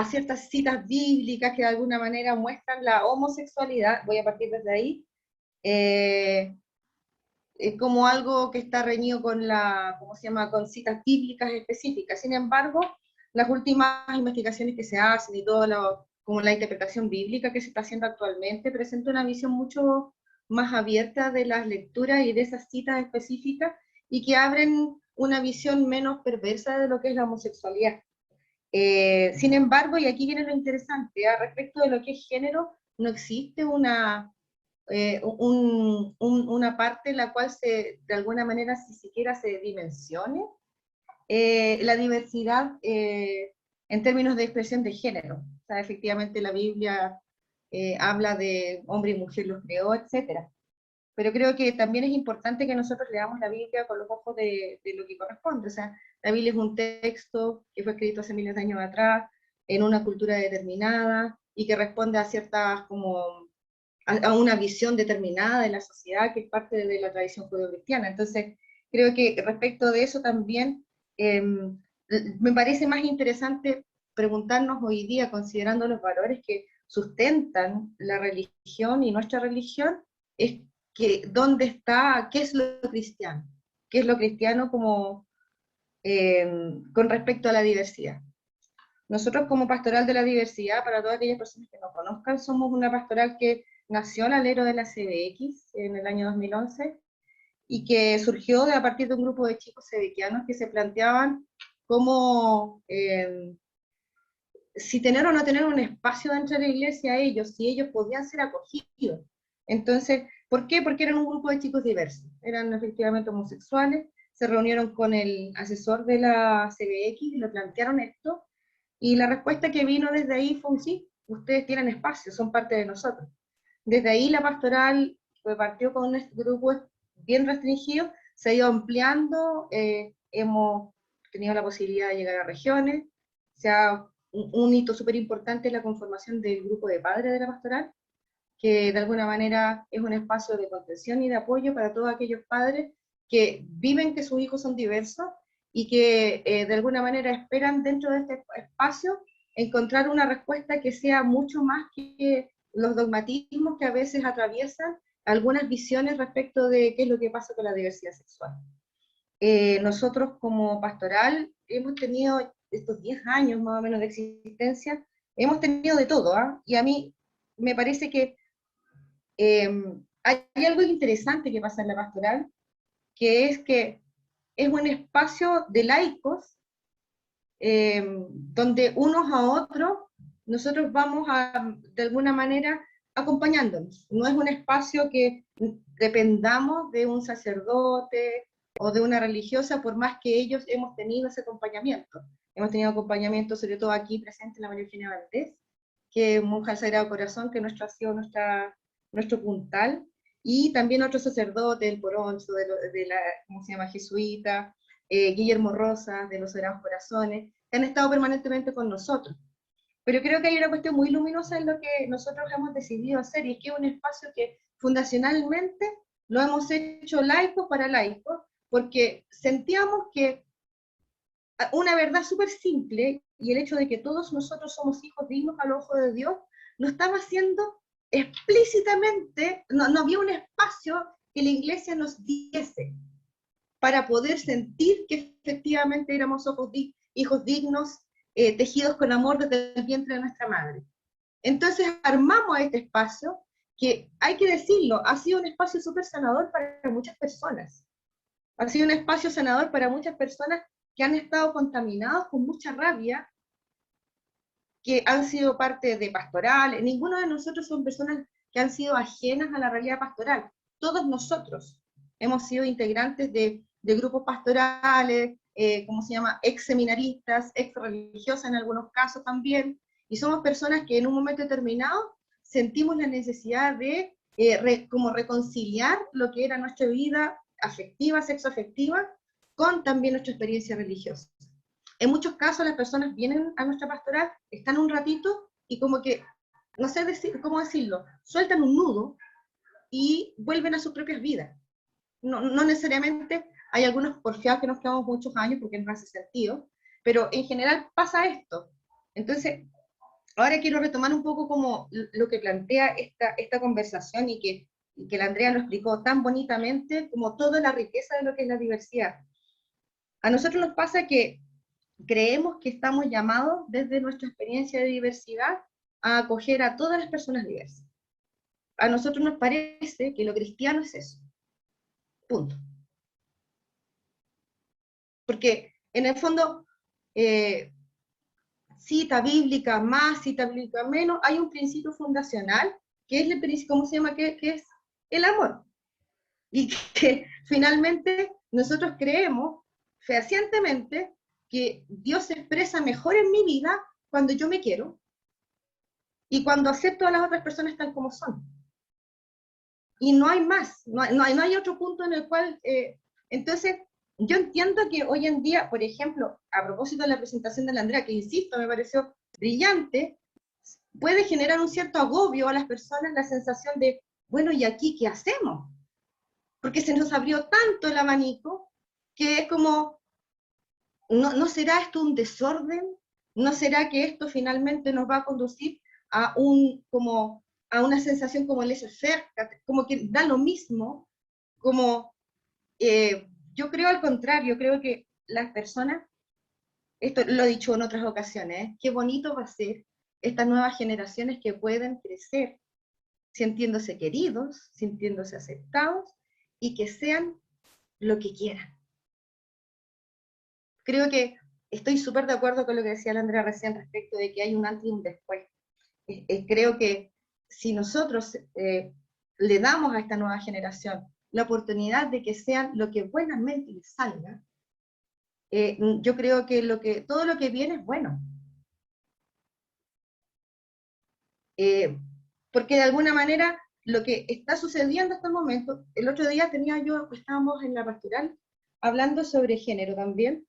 ciertas citas bíblicas que de alguna manera muestran la homosexualidad. Voy a partir desde ahí. Como algo que está reñido con ¿cómo se llama?, con citas bíblicas específicas. Sin embargo, las últimas investigaciones que se hacen y como la interpretación bíblica que se está haciendo actualmente, presenta una visión mucho más abierta de las lecturas y de esas citas específicas, y que abren una visión menos perversa de lo que es la homosexualidad. Sin embargo, y aquí viene lo interesante, respecto de lo que es género, no existe una parte en la cual de alguna manera si siquiera se dimensione la diversidad en términos de expresión de género. O sea, efectivamente la Biblia habla de hombre y mujer los creó, etc. Pero creo que también es importante que nosotros leamos la Biblia con los ojos de lo que corresponde. O sea, la Biblia es un texto que fue escrito hace miles de años atrás, en una cultura determinada, y que responde a ciertas como a una visión determinada de la sociedad que es parte de la tradición judeocristiana. Entonces, creo que respecto de eso también me parece más interesante preguntarnos hoy día, considerando los valores que sustentan la religión y nuestra religión, es que dónde está, qué es lo cristiano, qué es lo cristiano como con respecto a la diversidad. Nosotros como Pastoral de la Diversidad, para todas aquellas personas que nos conozcan, somos una pastoral que nació al alero de la CBX en el año 2011, y que surgió a partir de un grupo de chicos sebequianos que se planteaban cómo, si tener o no tener un espacio dentro de la iglesia a ellos, si ellos podían ser acogidos. Entonces, ¿por qué? Porque eran un grupo de chicos diversos, eran efectivamente homosexuales, se reunieron con el asesor de la CBX y le plantearon esto, y la respuesta que vino desde ahí fue un sí, ustedes tienen espacio, son parte de nosotros. Desde ahí la pastoral partió con un grupo bien restringido, se ha ido ampliando, hemos tenido la posibilidad de llegar a regiones, un hito súper importante es la conformación del grupo de padres de la pastoral, que de alguna manera es un espacio de contención y de apoyo para todos aquellos padres que viven que sus hijos son diversos y que de alguna manera esperan dentro de este espacio encontrar una respuesta que sea mucho más que los dogmatismos que a veces atraviesan algunas visiones respecto de qué es lo que pasa con la diversidad sexual. Nosotros como pastoral hemos tenido estos 10 años más o menos de existencia, hemos tenido de todo, y a mí me parece que hay algo interesante que pasa en la pastoral, que es un espacio de laicos, donde unos a otros nosotros vamos de alguna manera acompañándonos. No es un espacio que dependamos de un sacerdote o de una religiosa, por más que ellos hemos tenido ese acompañamiento. Hemos tenido acompañamiento, sobre todo aquí presente la María Eugenia Valdés, que es monja del Sagrado Corazón, que ha sido nuestro puntal, y también otros sacerdotes, el Poronzo, de la, ¿cómo se llama?, jesuita, Guillermo Rosas, de los Sagrados Corazones, que han estado permanentemente con nosotros. Pero creo que hay una cuestión muy luminosa en lo que nosotros hemos decidido hacer, y es que es un espacio que fundacionalmente lo hemos hecho laicos para laicos, porque sentíamos que una verdad súper simple, y el hecho de que todos nosotros somos hijos dignos al ojo de Dios, no estaba siendo explícitamente, no había un espacio que la iglesia nos diese para poder sentir que efectivamente éramos hijos dignos, tejidos con amor desde el vientre de nuestra madre. Entonces armamos este espacio, que hay que decirlo, ha sido un espacio súper sanador para muchas personas. Ha sido un espacio sanador para muchas personas que han estado contaminados con mucha rabia, que han sido parte de pastorales. Ninguno de nosotros son personas que han sido ajenas a la realidad pastoral. Todos nosotros hemos sido integrantes de grupos pastorales, ¿cómo se llama? Ex seminaristas, ex religiosas en algunos casos también, y somos personas que en un momento determinado sentimos la necesidad de como reconciliar lo que era nuestra vida afectiva, sexoafectiva, con también nuestra experiencia religiosa. En muchos casos las personas vienen a nuestra pastoral, están un ratito y como que, no sé cómo decirlo, sueltan un nudo y vuelven a sus propias vidas. No necesariamente, hay algunos porfiados que nos quedamos muchos años porque no hace sentido, pero en general pasa esto. Entonces, ahora quiero retomar un poco como lo que plantea esta conversación y que la Andrea lo explicó tan bonitamente, como toda la riqueza de lo que es la diversidad. A nosotros nos pasa que creemos que estamos llamados desde nuestra experiencia de diversidad a acoger a todas las personas diversas. A nosotros nos parece que lo cristiano es eso. Punto. Porque en el fondo, cita bíblica más, cita bíblica menos, hay un principio fundacional, que es el principio, ¿cómo se llama? Que es el amor. Y que finalmente nosotros creemos fehacientemente que Dios se expresa mejor en mi vida cuando yo me quiero y cuando acepto a las otras personas tal como son. Y no hay más, no hay otro punto en el cual... entonces, yo entiendo que hoy en día, por ejemplo, a propósito de la presentación de la Andrea, que insisto, me pareció brillante, puede generar un cierto agobio a las personas la sensación de, bueno, ¿y aquí qué hacemos? Porque se nos abrió tanto el abanico que es como, ¿no será esto un desorden? ¿No será que esto finalmente nos va a conducir a una sensación como laissez-faire, como que da lo mismo, como yo creo al contrario, creo que las personas, esto lo he dicho en otras ocasiones, qué bonito va a ser estas nuevas generaciones que pueden crecer sintiéndose queridos, sintiéndose aceptados, y que sean lo que quieran. Creo que estoy súper de acuerdo con lo que decía la Andrea recién respecto de que hay un antes y un después. Creo que si nosotros le damos a esta nueva generación la oportunidad de que sean lo que buenamente les salga, yo creo que todo lo que viene es bueno. Porque de alguna manera lo que está sucediendo hasta el momento, el otro día estábamos en la pastoral hablando sobre género también,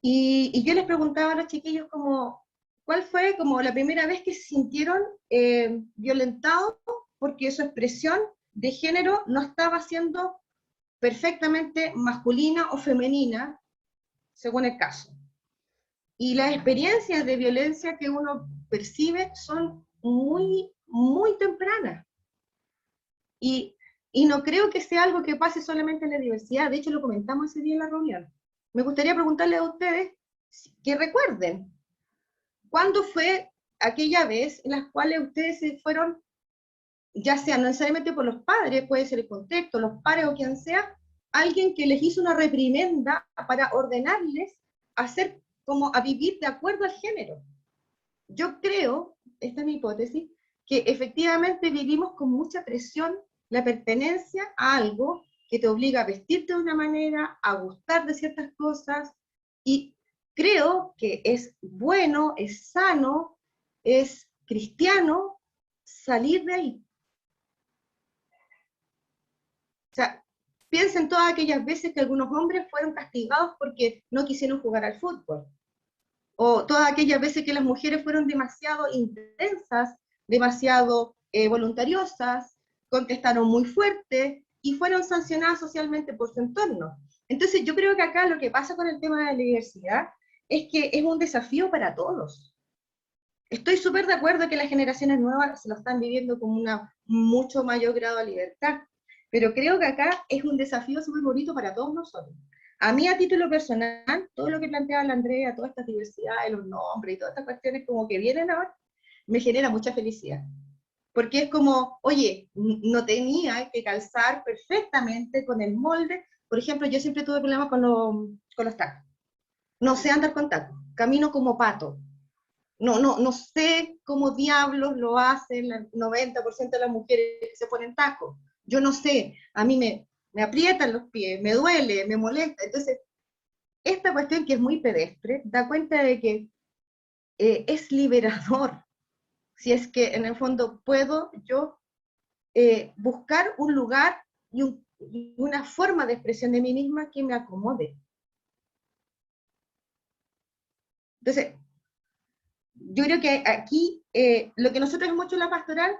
y yo les preguntaba a los chiquillos ¿cuál fue como la primera vez que se sintieron violentados porque su expresión de género no estaba siendo perfectamente masculina o femenina, según el caso? Y las experiencias de violencia que uno percibe son muy, muy tempranas. Y no creo que sea algo que pase solamente en la diversidad, de hecho lo comentamos ese día en la reunión. Me gustaría preguntarles a ustedes que recuerden, ¿cuándo fue aquella vez en la cual ustedes se fueron, ya sea no necesariamente por los padres, puede ser el contexto, los padres o quien sea, alguien que les hizo una reprimenda para ordenarles a vivir de acuerdo al género? Yo creo, esta es mi hipótesis, que efectivamente vivimos con mucha presión la pertenencia a algo que te obliga a vestirte de una manera, a gustar de ciertas cosas, y creo que es bueno, es sano, es cristiano salir de ahí. O sea, piensen todas aquellas veces que algunos hombres fueron castigados porque no quisieron jugar al fútbol, o todas aquellas veces que las mujeres fueron demasiado intensas, demasiado voluntariosas, contestaron muy fuerte y fueron sancionadas socialmente por su entorno. Entonces yo creo que acá lo que pasa con el tema de la diversidad es que es un desafío para todos. estoy súper de acuerdo que las generaciones nuevas se lo están viviendo con una mucho mayor grado de libertad, pero creo que acá es un desafío súper bonito para todos nosotros. A mí, a título personal, todo lo que planteaba la Andrea, todas estas diversidades, los nombres y todas estas cuestiones como que vienen ahora, me genera mucha felicidad. Porque es como, oye, no tenía que calzar perfectamente con el molde. Por ejemplo, yo siempre tuve problemas con los tacos. No sé andar con tacos, camino como pato. No sé cómo diablos lo hacen el 90% de las mujeres que se ponen tacos. Yo no sé, a mí me aprietan los pies, me duele, me molesta. Entonces, esta cuestión que es muy pedestre, da cuenta de que es liberador. Si es que en el fondo puedo yo buscar un lugar y una forma de expresión de mí misma que me acomode. Entonces, yo creo que aquí lo que nosotros hemos hecho en la pastoral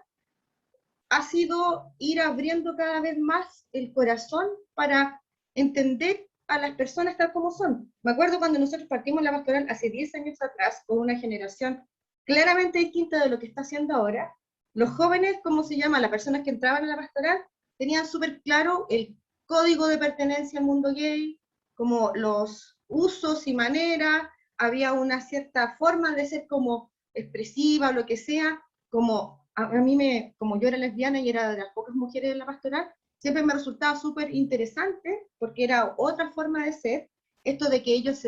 ha sido ir abriendo cada vez más el corazón para entender a las personas tal como son. Me acuerdo cuando nosotros partimos la pastoral hace 10 años atrás, con una generación claramente distinta de lo que está haciendo ahora. Los jóvenes, ¿cómo se llama? Las personas que entraban a la pastoral, tenían súper claro el código de pertenencia al mundo gay, como los usos y maneras, había una cierta forma de ser como expresiva o lo que sea, como a mí como yo era lesbiana y era de las pocas mujeres en la pastoral, siempre me resultaba súper interesante, porque era otra forma de ser, esto de que ellos,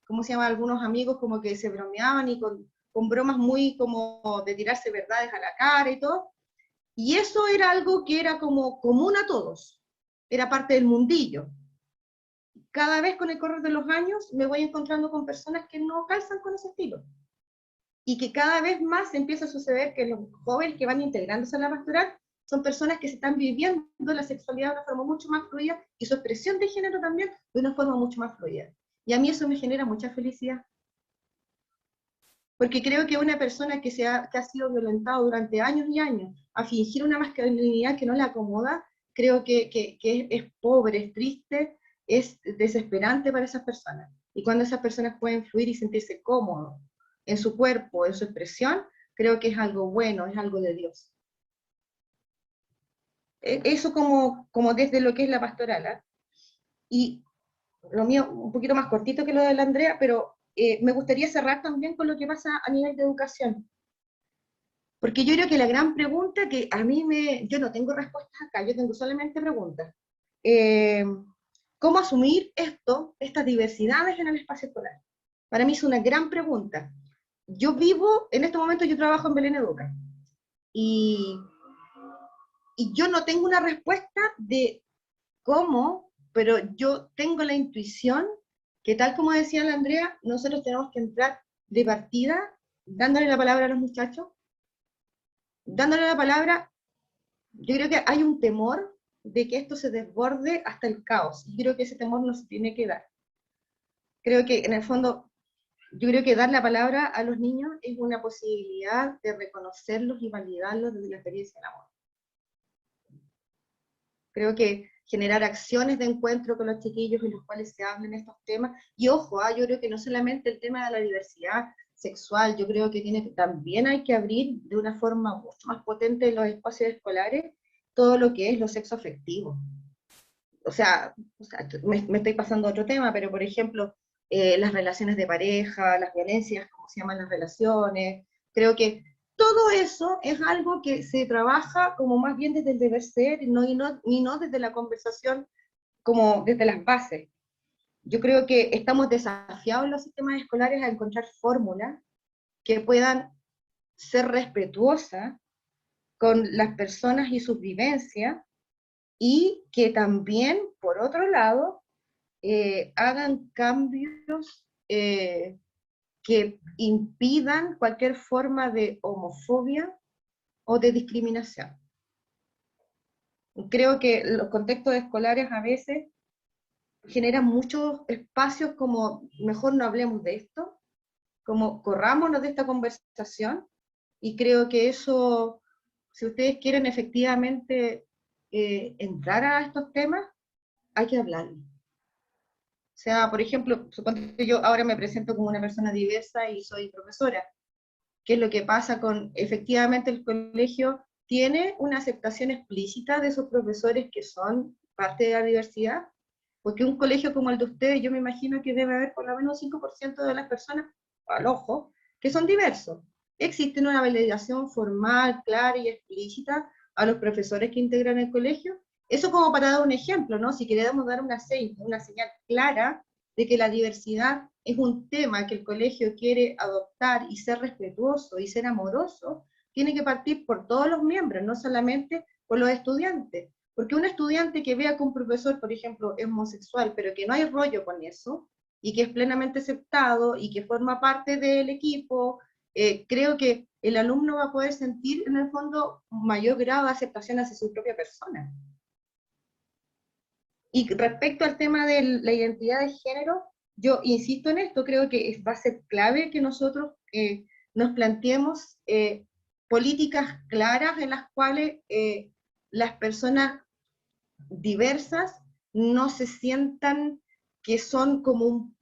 ¿cómo se llama? Algunos amigos como que se bromeaban y con bromas muy como de tirarse verdades a la cara y todo, y eso era algo que era como común a todos, era parte del mundillo. Cada vez con el correr de los años me voy encontrando con personas que no calzan con ese estilo. Y que cada vez más empieza a suceder que los jóvenes que van integrándose a la pastoral son personas que se están viviendo la sexualidad de una forma mucho más fluida y su expresión de género también de una forma mucho más fluida. Y a mí eso me genera mucha felicidad. Porque creo que una persona que ha sido violentada durante años y años a fingir una masculinidad que no le acomoda, creo que es pobre, es triste, es desesperante para esas personas. Y cuando esas personas pueden fluir y sentirse cómodos en su cuerpo, en su expresión, creo que es algo bueno, es algo de Dios. Eso como desde lo que es la pastoral. ¿Eh? Y lo mío un poquito más cortito que lo de la Andrea, pero me gustaría cerrar también con lo que pasa a nivel de educación. Porque yo creo que la gran pregunta que a mí yo no tengo respuestas acá, yo tengo solamente preguntas. Eh, ¿Cómo asumir estas diversidades en el espacio escolar? Para mí es una gran pregunta. Yo vivo, en este momento yo trabajo en Belén Educa, y, y yo no tengo una respuesta de cómo, pero yo tengo la intuición que tal como decía la Andrea, nosotros tenemos que entrar de partida dándole la palabra a los muchachos, dándole la palabra. Yo creo que hay un temor de que esto se desborde hasta el caos, y creo que ese temor no se tiene que dar. Creo que en el fondo, yo creo que dar la palabra a los niños es una posibilidad de reconocerlos y validarlos desde la experiencia del amor. Creo que generar acciones de encuentro con los chiquillos en los cuales se hablen estos temas, y ojo, yo creo que no solamente el tema de la diversidad sexual, yo creo que también hay que abrir de una forma mucho más potente en los espacios escolares todo lo que es lo sexoafectivo. O sea me estoy pasando a otro tema, pero por ejemplo, las relaciones de pareja, las violencias, ¿cómo se llaman las relaciones? Creo que todo eso es algo que se trabaja como más bien desde el deber ser, y no desde la conversación, como desde las bases. Yo creo que estamos desafiados en los sistemas escolares a encontrar fórmulas que puedan ser respetuosas con las personas y sus vivencias, y que también, por otro lado, hagan cambios que impidan cualquier forma de homofobia o de discriminación. Creo que los contextos escolares a veces generan muchos espacios como mejor no hablemos de esto, como corrámonos de esta conversación, y creo que eso, si ustedes quieren efectivamente entrar a estos temas, hay que hablarlo. O sea, por ejemplo, supongo que yo ahora me presento como una persona diversa y soy profesora, qué es lo que pasa con, efectivamente el colegio tiene una aceptación explícita de sus profesores que son parte de la diversidad, porque un colegio como el de ustedes, yo me imagino que debe haber por lo menos un 5% de las personas, al ojo, que son diversos. ¿Existe una validación formal, clara y explícita a los profesores que integran el colegio? Eso como para dar un ejemplo, ¿no? Si queremos dar una señal clara de que la diversidad es un tema que el colegio quiere adoptar y ser respetuoso y ser amoroso, tiene que partir por todos los miembros, no solamente por los estudiantes. Porque un estudiante que vea que un profesor, por ejemplo, es homosexual, pero que no hay rollo con eso, y que es plenamente aceptado, y que forma parte del equipo, creo que el alumno va a poder sentir, en el fondo, un mayor grado de aceptación hacia su propia persona. Y respecto al tema de la identidad de género, yo insisto en esto, creo que va a ser clave que nosotros nos planteemos políticas claras en las cuales las personas diversas no se sientan que son como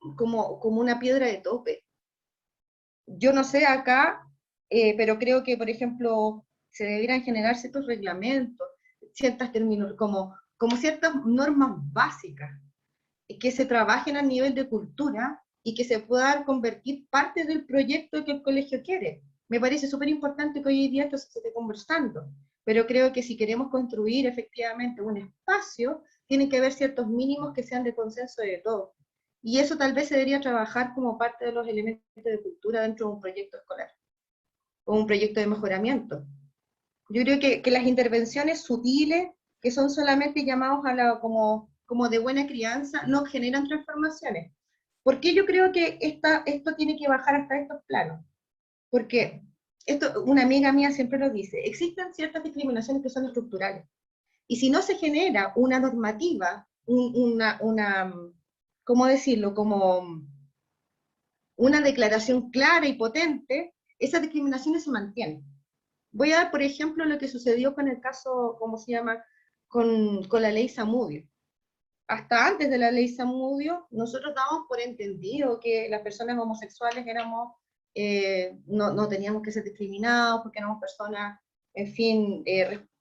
una piedra de tope. Yo no sé acá, pero creo que, por ejemplo, se deberían generar ciertos reglamentos, ciertas como ciertas normas básicas, que se trabajen a nivel de cultura y que se puedan convertir parte del proyecto que el colegio quiere. Me parece súper importante que hoy día esto se esté conversando, pero creo que si queremos construir efectivamente un espacio, tienen que haber ciertos mínimos que sean de consenso de todos. Y eso tal vez se debería trabajar como parte de los elementos de cultura dentro de un proyecto escolar, o un proyecto de mejoramiento. Yo creo que las intervenciones sutiles, que son solamente llamados como de buena crianza, no generan transformaciones. ¿Por qué yo creo que esto tiene que bajar hasta estos planos? Porque una amiga mía siempre lo dice, existen ciertas discriminaciones que son estructurales. Y si no se genera una normativa, ¿cómo decirlo? Como una declaración clara y potente, esas discriminaciones se mantienen. Voy a dar, por ejemplo, lo que sucedió con el caso, ¿cómo se llama?, con la ley Zamudio. Hasta antes de la ley Zamudio, nosotros dábamos por entendido que las personas homosexuales no teníamos que ser discriminados porque éramos personas, en fin.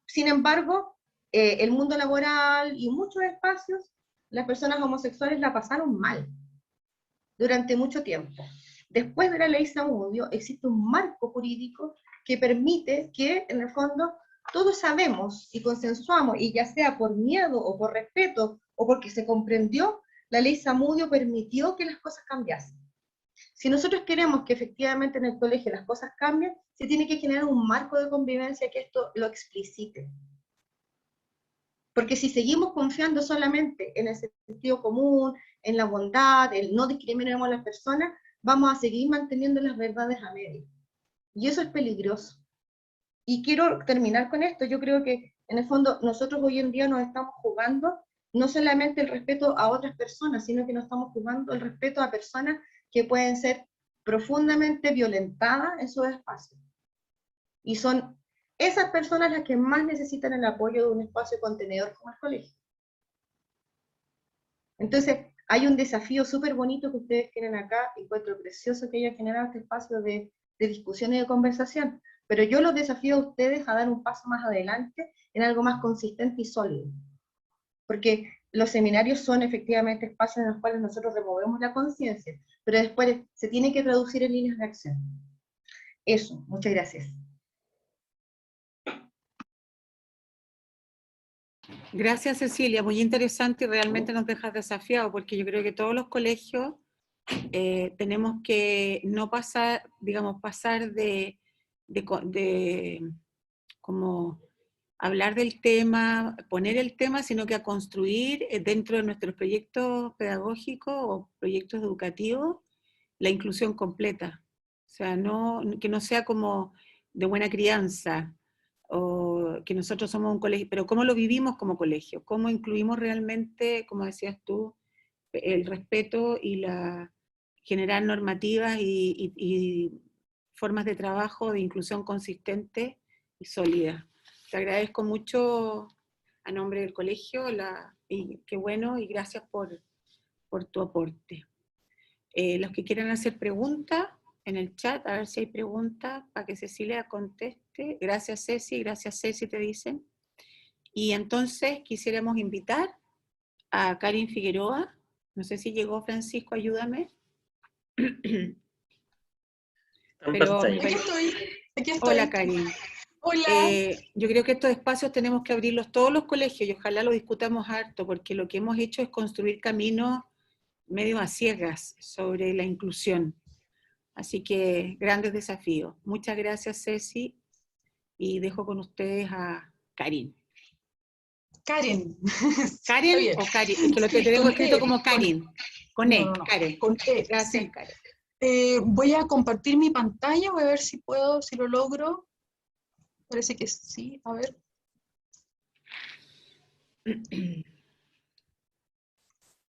Sin embargo, el mundo laboral y muchos espacios, las personas homosexuales la pasaron mal durante mucho tiempo. Después de la ley Zamudio existe un marco jurídico que permite que, en el fondo, todos sabemos y consensuamos, y ya sea por miedo o por respeto o porque se comprendió, la ley Zamudio permitió que las cosas cambiasen. Si nosotros queremos que efectivamente en el colegio las cosas cambien, se tiene que generar un marco de convivencia que esto lo explicite. Porque si seguimos confiando solamente en el sentido común, en la bondad, en no discriminemos a las personas, vamos a seguir manteniendo las verdades a medias. Y eso es peligroso. Y quiero terminar con esto. Yo creo que, en el fondo, nosotros hoy en día nos estamos jugando no solamente el respeto a otras personas, sino que nos estamos jugando el respeto a personas que pueden ser profundamente violentadas en sus espacios. Y son esas personas las que más necesitan el apoyo de un espacio contenedor como el colegio. Entonces, hay un desafío súper bonito que ustedes tienen acá, encuentro precioso que hayan generado este espacio de discusión y de conversación, pero yo los desafío a ustedes a dar un paso más adelante en algo más consistente y sólido, porque los seminarios son efectivamente espacios en los cuales nosotros removemos la conciencia, pero después se tiene que traducir en líneas de acción. Eso, muchas gracias. Gracias, Cecilia, muy interesante y realmente nos dejas desafiados, porque yo creo que todos los colegios tenemos que no pasar, digamos, pasar de como hablar del tema, poner el tema, sino que a construir dentro de nuestros proyectos pedagógicos o proyectos educativos la inclusión completa. O sea, que no sea como de buena crianza, o que nosotros somos un colegio, pero cómo lo vivimos como colegio, cómo incluimos realmente, como decías tú, el respeto y generar normativas y formas de trabajo de inclusión consistente y sólida. Te agradezco mucho a nombre del colegio, y qué bueno, y gracias por tu aporte. Los que quieran hacer preguntas, en el chat, a ver si hay preguntas para que Cecilia conteste. Gracias Ceci, te dicen. Y entonces quisiéramos invitar a Karin Figueroa. No sé si llegó Francisco, ayúdame. Pero, Aquí estoy. hola Karin. Hola. Yo creo que estos espacios tenemos que abrirlos todos los colegios y ojalá lo discutamos harto, porque lo que hemos hecho es construir caminos medio a ciegas sobre la inclusión. Así que grandes desafíos. Muchas gracias Ceci y dejo con ustedes a Karin. Karen. ¿Karen o Karin? Es que lo que tengo escrito como Karin. Con E, No. Karen. Con E, Gracias, sí. Karen. Voy a compartir mi pantalla, voy a ver si puedo, si lo logro. Parece que sí, a ver.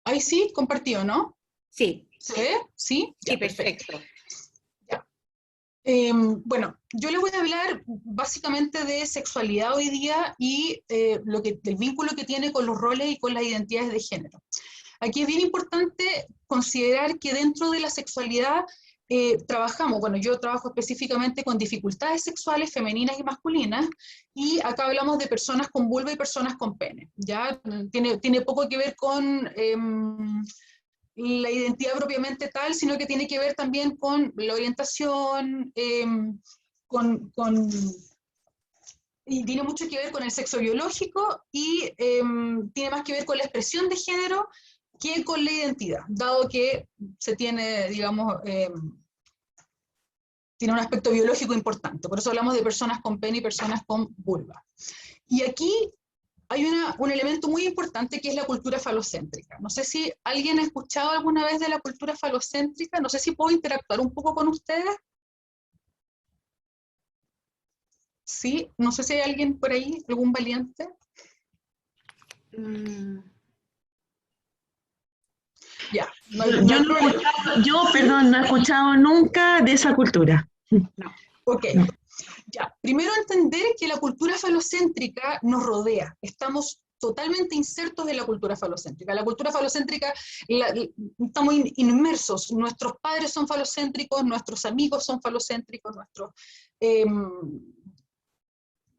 Ahí sí, compartido, ¿no? Sí. ¿Se ve? Sí, Sí, ya, perfecto. Ya. Bueno, yo les voy a hablar básicamente de sexualidad hoy día y el vínculo que tiene con los roles y con las identidades de género. Aquí es bien importante considerar que dentro de la sexualidad trabajamos, bueno, yo trabajo específicamente con dificultades sexuales femeninas y masculinas, y acá hablamos de personas con vulva y personas con pene, ¿ya? Tiene poco que ver con la identidad propiamente tal, sino que tiene que ver también con la orientación, y tiene mucho que ver con el sexo biológico y tiene más que ver con la expresión de género que con la identidad, dado que se tiene, digamos, tiene un aspecto biológico importante. Por eso hablamos de personas con pene y personas con vulva. Y aquí hay un elemento muy importante que es la cultura falocéntrica. No sé si alguien ha escuchado alguna vez de la cultura falocéntrica, no sé si puedo interactuar un poco con ustedes. Sí, no sé si hay alguien por ahí, algún valiente. Ya. Perdón, no he escuchado nunca de esa cultura. No. Ok. No. Ya. Primero entender que la cultura falocéntrica nos rodea. Estamos totalmente insertos en la cultura falocéntrica. La cultura falocéntrica, estamos inmersos. Nuestros padres son falocéntricos, nuestros amigos son falocéntricos,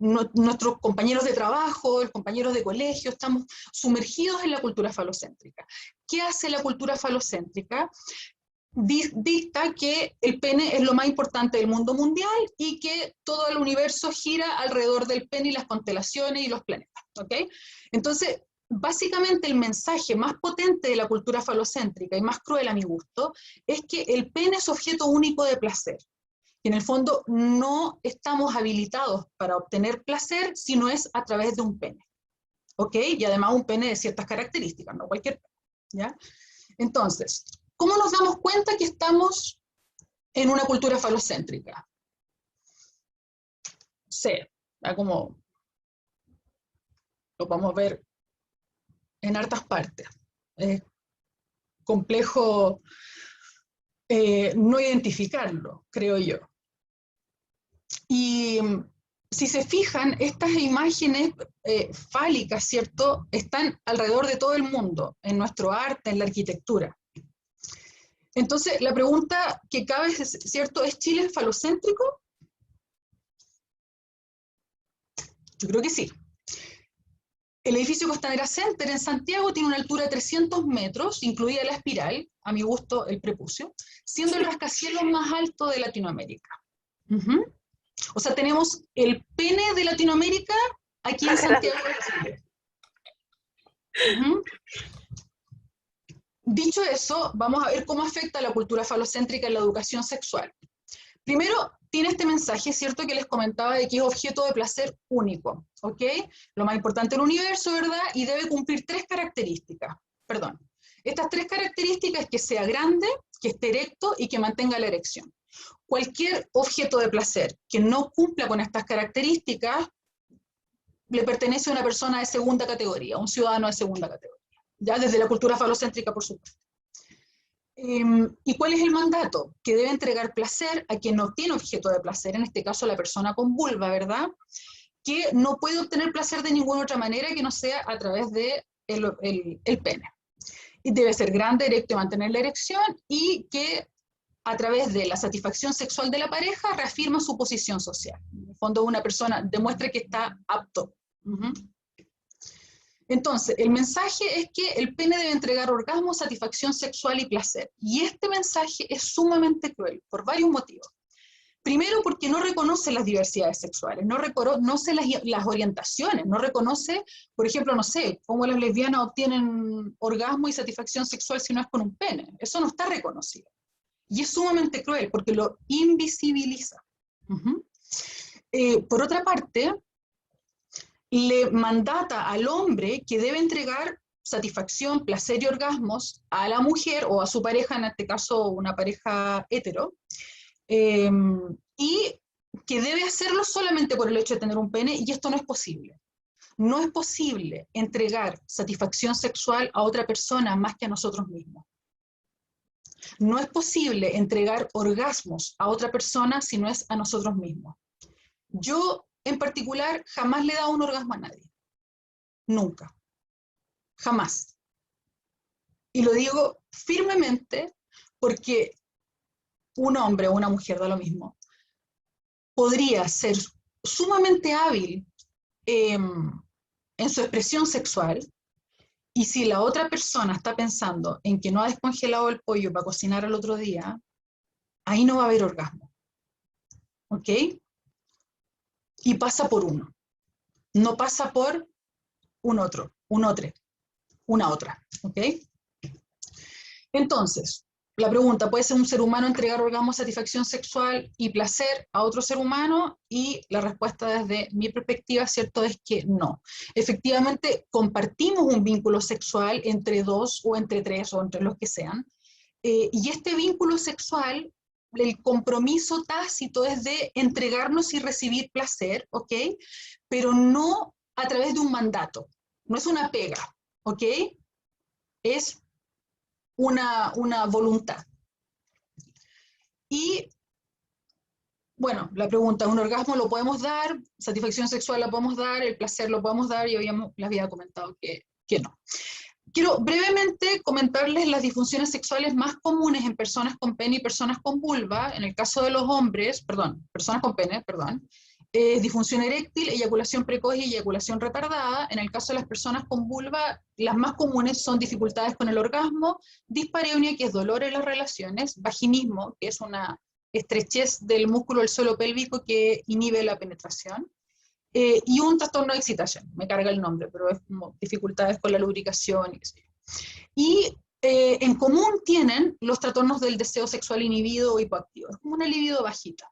nuestros compañeros de trabajo, los compañeros de colegio, estamos sumergidos en la cultura falocéntrica. ¿Qué hace la cultura falocéntrica? Dicta que el pene es lo más importante del mundo mundial y que todo el universo gira alrededor del pene y las constelaciones y los planetas, ¿ok? Entonces, básicamente el mensaje más potente de la cultura falocéntrica y más cruel a mi gusto es que el pene es objeto único de placer. Y en el fondo no estamos habilitados para obtener placer si no es a través de un pene, ¿ok? Y además un pene de ciertas características, no cualquier pene, ¿ya? Entonces, ¿cómo nos damos cuenta que estamos en una cultura falocéntrica? Sí, como lo podemos ver en hartas partes. Es complejo no identificarlo, creo yo. Y si se fijan, estas imágenes fálicas, ¿cierto?, están alrededor de todo el mundo, en nuestro arte, en la arquitectura. Entonces, la pregunta que cabe es, ¿cierto?, ¿es Chile falocéntrico? Yo creo que sí. El edificio Costanera Center en Santiago tiene una altura de 300 metros, incluida la espiral, a mi gusto el prepucio, siendo el rascacielos más alto de Latinoamérica. O sea, tenemos el pene de Latinoamérica aquí en Santiago de Chile. Dicho eso, vamos a ver cómo afecta la cultura falocéntrica en la educación sexual. Primero, tiene este mensaje, ¿cierto?, que les comentaba de que es objeto de placer único, ¿ok? Lo más importante del universo, ¿verdad? Y debe cumplir tres características, perdón. Estas tres características es que sea grande, que esté erecto y que mantenga la erección. Cualquier objeto de placer que no cumpla con estas características le pertenece a una persona de segunda categoría, a un ciudadano de segunda categoría, ya desde la cultura falocéntrica, por supuesto. ¿Y cuál es el mandato? Que debe entregar placer a quien no tiene objeto de placer, en este caso la persona con vulva, ¿verdad? Que no puede obtener placer de ninguna otra manera que no sea a través de el pene. Y debe ser grande, erecto y mantener la erección, y que a través de la satisfacción sexual de la pareja, reafirma su posición social. En el fondo, una persona demuestra que está apto. Entonces, el mensaje es que el pene debe entregar orgasmo, satisfacción sexual y placer. Y este mensaje es sumamente cruel, por varios motivos. Primero, porque no reconoce las diversidades sexuales, no reconoce las orientaciones, no reconoce, por ejemplo, no sé, cómo las lesbianas obtienen orgasmo y satisfacción sexual si no es con un pene. Eso no está reconocido. Y es sumamente cruel, porque lo invisibiliza. Por otra parte, le mandata al hombre que debe entregar satisfacción, placer y orgasmos a la mujer o a su pareja, en este caso una pareja hetero, y que debe hacerlo solamente por el hecho de tener un pene, y esto no es posible. No es posible entregar satisfacción sexual a otra persona más que a nosotros mismos. No es posible entregar orgasmos a otra persona si no es a nosotros mismos. Yo, en particular, jamás le he dado un orgasmo a nadie. Nunca. Jamás. Y lo digo firmemente porque un hombre o una mujer, da lo mismo, podría ser sumamente hábil en su expresión sexual, y si la otra persona está pensando en que no ha descongelado el pollo para cocinar al otro día, ahí no va a haber orgasmo. ¿Ok? Y pasa por uno. No pasa por un otro, una otra. ¿Ok? Entonces, la pregunta, ¿puede ser un ser humano entregar orgasmo, satisfacción sexual y placer a otro ser humano? Y la respuesta desde mi perspectiva, ¿cierto?, es que no. Efectivamente, compartimos un vínculo sexual entre dos o entre tres o entre los que sean, y este vínculo sexual, el compromiso tácito es de entregarnos y recibir placer, ¿ok? Pero no a través de un mandato, no es una pega, ¿ok? Es una voluntad. Y, bueno, la pregunta, ¿un orgasmo lo podemos dar? ¿Satisfacción sexual la podemos dar? ¿El placer lo podemos dar? Y les había comentado que no. Quiero brevemente comentarles las disfunciones sexuales más comunes en personas con pene y personas con vulva. En el caso de los hombres, personas con pene, disfunción eréctil, eyaculación precoz y eyaculación retardada. En el caso de las personas con vulva, las más comunes son dificultades con el orgasmo, dispareunia, que es dolor en las relaciones, vaginismo, que es una estrechez del músculo del suelo pélvico que inhibe la penetración, y un trastorno de excitación, me carga el nombre, pero es como dificultades con la lubricación y qué sé yo. Y en común tienen los trastornos del deseo sexual inhibido o hipoactivo, es como una libido bajita.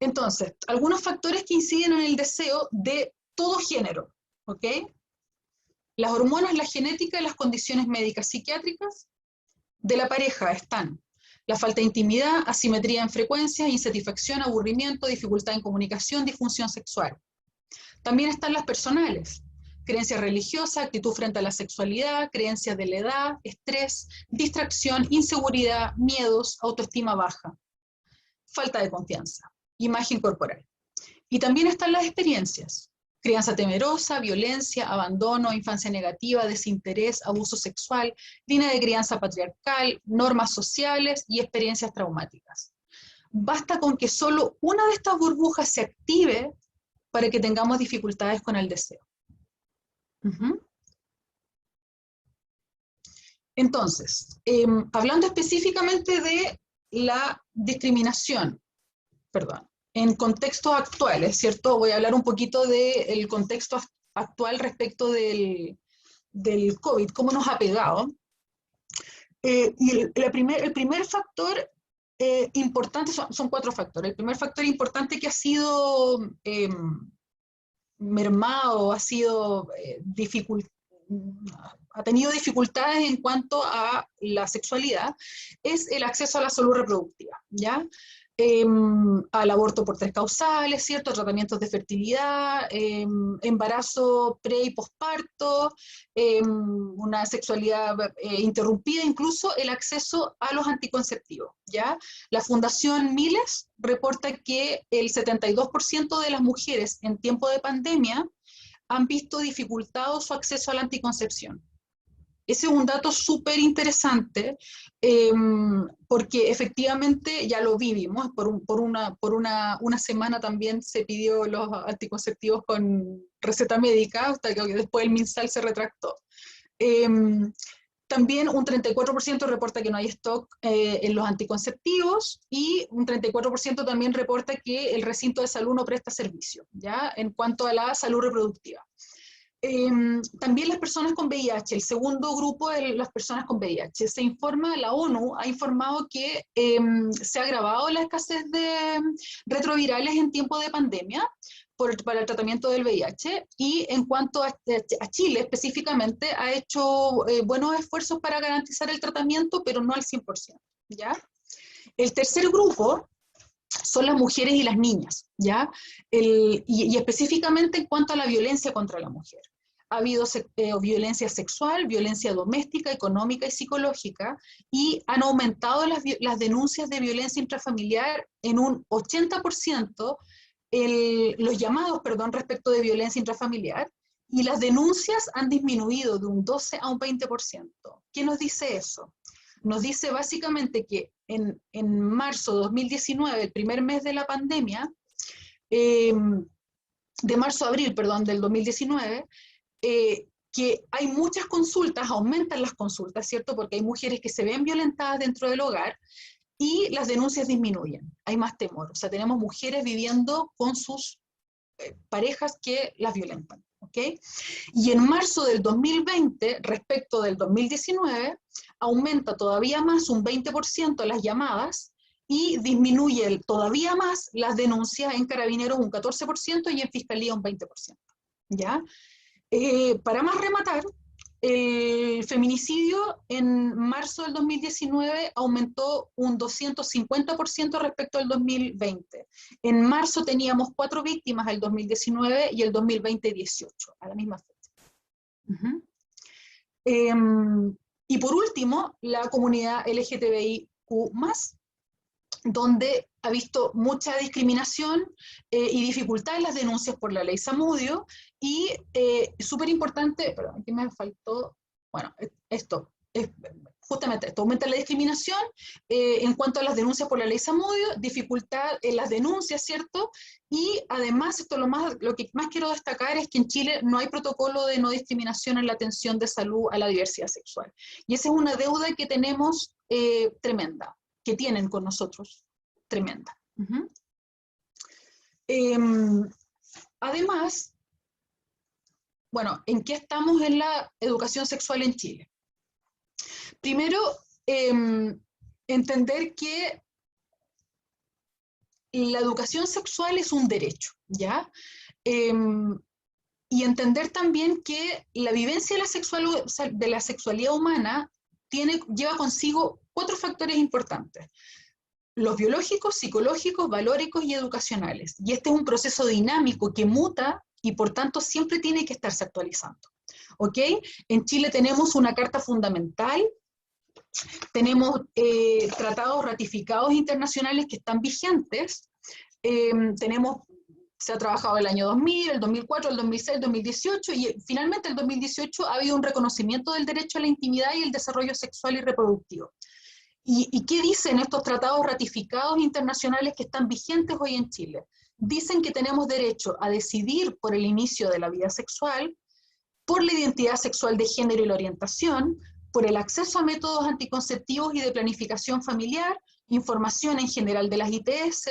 Entonces, algunos factores que inciden en el deseo de todo género, ¿ok? Las hormonas, la genética y las condiciones médicas psiquiátricas de la pareja están la falta de intimidad, asimetría en frecuencias, insatisfacción, aburrimiento, dificultad en comunicación, disfunción sexual. También están las personales, creencias religiosas, actitud frente a la sexualidad, creencias de la edad, estrés, distracción, inseguridad, miedos, autoestima baja, falta de confianza, imagen corporal. Y también están las experiencias, crianza temerosa, violencia, abandono, infancia negativa, desinterés, abuso sexual, línea de crianza patriarcal, normas sociales y experiencias traumáticas. Basta con que solo una de estas burbujas se active para que tengamos dificultades con el deseo. Entonces, hablando específicamente de la discriminación, en contextos actuales, ¿cierto? Voy a hablar un poquito del contexto actual respecto del COVID, cómo nos ha pegado. Y el primer factor importante, son 4 factores. El primer factor importante que ha sido mermado, ha tenido dificultades en cuanto a la sexualidad, es el acceso a la salud reproductiva, ¿ya? Al aborto por 3 causales, ¿cierto? Tratamientos de fertilidad, embarazo pre y posparto, una sexualidad interrumpida, incluso el acceso a los anticonceptivos, ¿ya? La Fundación Miles reporta que el 72% de las mujeres en tiempo de pandemia han visto dificultado su acceso a la anticoncepción. Ese es un dato súper interesante, porque efectivamente ya lo vivimos, una semana también se pidió los anticonceptivos con receta médica, hasta que después el MinSal se retractó. También un 34% reporta que no hay stock en los anticonceptivos, y un 34% también reporta que el recinto de salud no presta servicio, ¿ya? En cuanto a la salud reproductiva. También las personas con VIH, el segundo grupo de las personas con VIH, se informa, la ONU ha informado que se ha agravado la escasez de retrovirales en tiempo de pandemia para el tratamiento del VIH, y en cuanto a Chile específicamente, ha hecho buenos esfuerzos para garantizar el tratamiento, pero no al 100%, ¿ya? El tercer grupo son las mujeres y las niñas, ¿ya? Y específicamente en cuanto a la violencia contra la mujer. Ha habido violencia sexual, violencia doméstica, económica y psicológica, y han aumentado las denuncias de violencia intrafamiliar en un 80%, los llamados, perdón, respecto de violencia intrafamiliar, y las denuncias han disminuido de un 12 a un 20%. ¿Qué nos dice eso? Nos dice básicamente que en marzo de 2019, el primer mes de la pandemia, de marzo a abril, perdón, del 2019, que hay muchas consultas, aumentan las consultas, ¿cierto? Porque hay mujeres que se ven violentadas dentro del hogar, y las denuncias disminuyen, hay más temor. O sea, tenemos mujeres viviendo con sus parejas que las violentan, ¿ok? Y en marzo del 2020, respecto del 2019, aumenta todavía más, un 20%, las llamadas, y disminuye todavía más las denuncias en Carabineros, un 14%, y en Fiscalía un 20%, ¿ya? Para más rematar, el feminicidio en marzo del 2019 aumentó un 250% respecto al 2020. En marzo teníamos 4 víctimas el 2019 y el 2020 18, a la misma fecha. Y por último, la comunidad LGTBIQ+, donde ha visto mucha discriminación y dificultad en las denuncias por la ley Zamudio, y súper importante, perdón, aquí me faltó, bueno, justamente esto, aumenta la discriminación en cuanto a las denuncias por la ley Zamudio, dificultad en las denuncias, ¿cierto? Y además, lo que más quiero destacar es que en Chile no hay protocolo de no discriminación en la atención de salud a la diversidad sexual. Y esa es una deuda que tenemos tremenda, que tienen con nosotros, tremenda. Además, bueno, ¿en qué estamos en la educación sexual en Chile? Primero, entender que la educación sexual es un derecho, ¿ya? Y entender también que la vivencia de la sexualidad humana lleva consigo 4 factores importantes: los biológicos, psicológicos, valóricos y educacionales. Y este es un proceso dinámico que muta y por tanto siempre tiene que estarse actualizando. ¿Ok? En Chile tenemos una carta fundamental, tenemos tratados ratificados internacionales que están vigentes, se ha trabajado el año 2000, el 2004, el 2006, el 2018, y finalmente el 2018 ha habido un reconocimiento del derecho a la intimidad y el desarrollo sexual y reproductivo. ¿Y qué dicen estos tratados ratificados internacionales que están vigentes hoy en Chile? Dicen que tenemos derecho a decidir por el inicio de la vida sexual, por la identidad sexual de género y la orientación, por el acceso a métodos anticonceptivos y de planificación familiar, información en general de las ITS,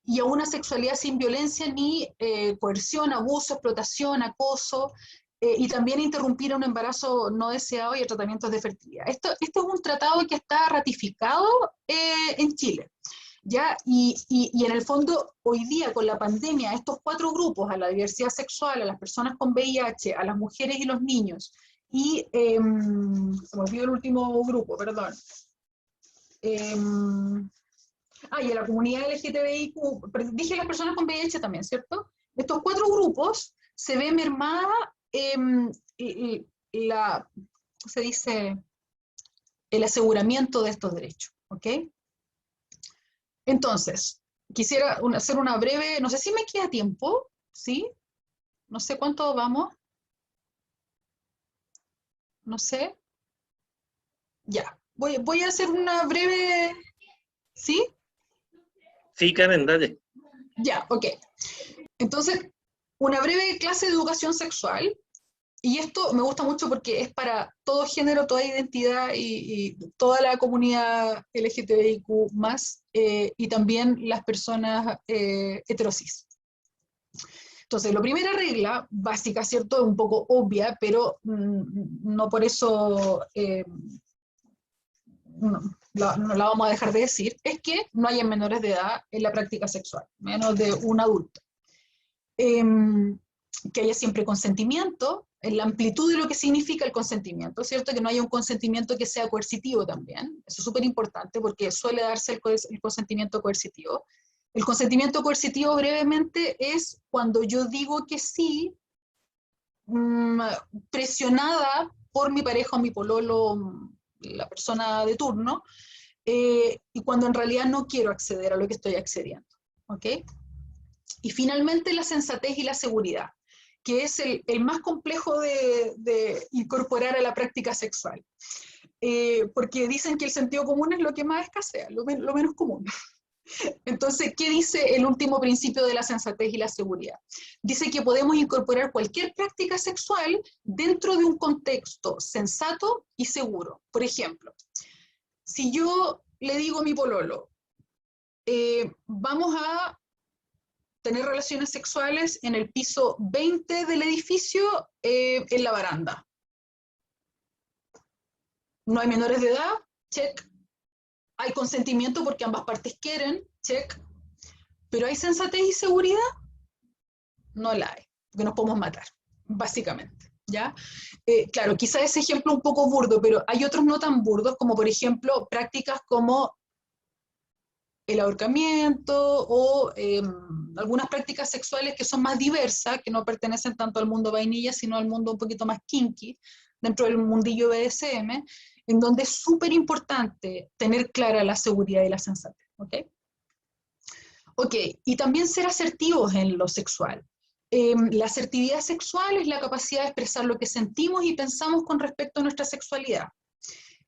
y a una sexualidad sin violencia ni coerción, abuso, explotación, acoso, y también interrumpir un embarazo no deseado y el tratamiento de fertilidad. Esto es un tratado que está ratificado en Chile, ¿ya? Y en el fondo, hoy día con la pandemia, estos 4 grupos, a la diversidad sexual, a las personas con VIH, a las mujeres y los niños, y se me olvidó el último grupo, perdón. Y a la comunidad LGTBIQ, dije las personas con VIH también, ¿cierto? Estos 4 grupos se ve mermada se dice, el aseguramiento de estos derechos, ¿ok? Entonces, quisiera hacer una breve, no sé si me queda tiempo, ¿sí? No sé cuánto vamos. No sé. Ya, voy a hacer una breve... ¿Sí? Sí, Karen, dale. Ya, ok. Entonces, una breve clase de educación sexual, y esto me gusta mucho porque es para todo género, toda identidad y toda la comunidad LGTBIQ+, y también las personas heterosis. Entonces, la primera regla básica, ¿cierto? Un poco obvia, pero no por eso no la vamos a dejar de decir, es que no haya menores de edad en la práctica sexual, menos de un adulto. Que haya siempre consentimiento, en la amplitud de lo que significa el consentimiento, ¿cierto? Que no haya un consentimiento que sea coercitivo también, eso es súper importante porque suele darse el consentimiento coercitivo. El consentimiento coercitivo brevemente es cuando yo digo que sí, presionada por mi pareja o mi pololo, la persona de turno, y cuando en realidad no quiero acceder a lo que estoy accediendo, ¿ok? Y finalmente la sensatez y la seguridad, que es el más complejo de incorporar a la práctica sexual. Porque dicen que el sentido común es lo que más escasea, lo menos común. Entonces, ¿qué dice el último principio de la sensatez y la seguridad? Dice que podemos incorporar cualquier práctica sexual dentro de un contexto sensato y seguro. Por ejemplo, si yo le digo a mi pololo, vamos a tener relaciones sexuales en el piso 20 del edificio, en la baranda. No hay menores de edad, check. Hay consentimiento porque ambas partes quieren, check. Pero ¿hay sensatez y seguridad? No la hay, porque nos podemos matar, básicamente, ¿ya? Claro, quizá ese ejemplo un poco burdo, pero hay otros no tan burdos, como por ejemplo prácticas como el ahorcamiento o algunas prácticas sexuales que son más diversas, que no pertenecen tanto al mundo vainilla, sino al mundo un poquito más kinky, dentro del mundillo BDSM, en donde es súper importante tener clara la seguridad y la sensatez, ¿ok? Ok, y también ser asertivos en lo sexual. La asertividad sexual es la capacidad de expresar lo que sentimos y pensamos con respecto a nuestra sexualidad,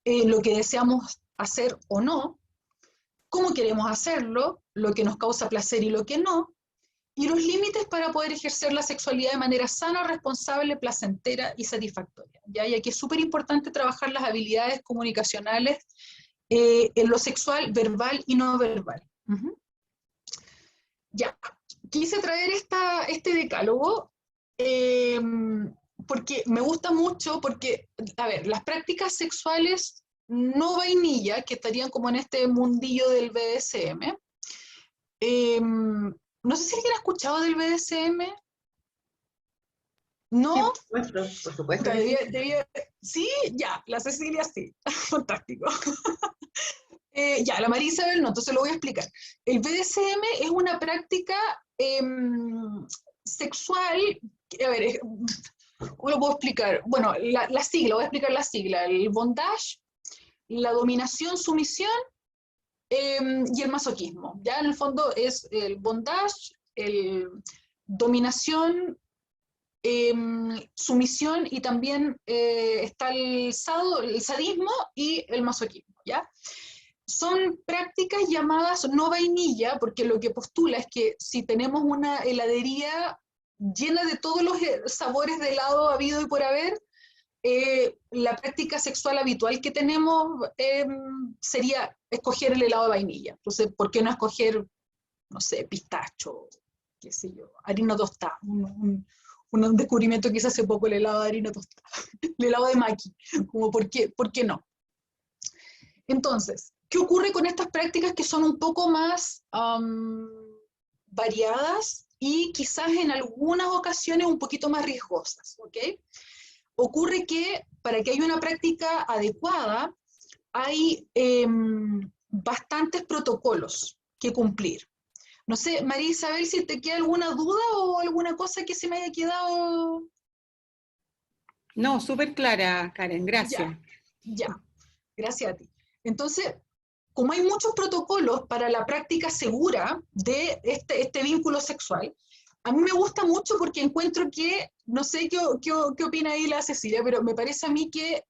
lo que deseamos hacer o no, cómo queremos hacerlo, lo que nos causa placer y lo que no, y los límites para poder ejercer la sexualidad de manera sana, responsable, placentera y satisfactoria. ¿Ya? Y aquí es súper importante trabajar las habilidades comunicacionales en lo sexual, verbal y no verbal. Ya, quise traer este decálogo porque me gusta mucho, porque, a ver, las prácticas sexuales no vainilla, que estarían como en este mundillo del BDSM. No sé si alguien ha escuchado del BDSM. ¿No? Sí, por supuesto que sí. Sí, ya, la Cecilia sí. Fantástico. Ya, la María Isabel no, entonces lo voy a explicar. El BDSM es una práctica sexual, a ver, ¿cómo lo puedo explicar? Bueno, la sigla, voy a explicar la sigla. El bondage, la dominación, sumisión y el masoquismo. Ya en el fondo es el bondage, el dominación, sumisión y también está el sadismo y el masoquismo, ¿ya? Son prácticas llamadas no vainilla, porque lo que postula es que si tenemos una heladería llena de todos los sabores de helado habido y por haber, la práctica sexual habitual que tenemos sería escoger el helado de vainilla. Entonces, ¿por qué no escoger, no sé, pistacho, qué sé yo, harina tostada? Un descubrimiento que hice hace poco, el helado de harina tostada, el helado de maqui, como ¿por qué no? Entonces, ¿qué ocurre con estas prácticas que son un poco más variadas y quizás en algunas ocasiones un poquito más riesgosas? ¿Ok? Ocurre que para que haya una práctica adecuada hay bastantes protocolos que cumplir. No sé, María Isabel, si te queda alguna duda o alguna cosa que se me haya quedado. No, súper clara, Karen, gracias. Ya, gracias a ti. Entonces, como hay muchos protocolos para la práctica segura de este vínculo sexual, A mí me gusta mucho porque encuentro que, no sé qué opina ahí la Cecilia, pero me parece a mí que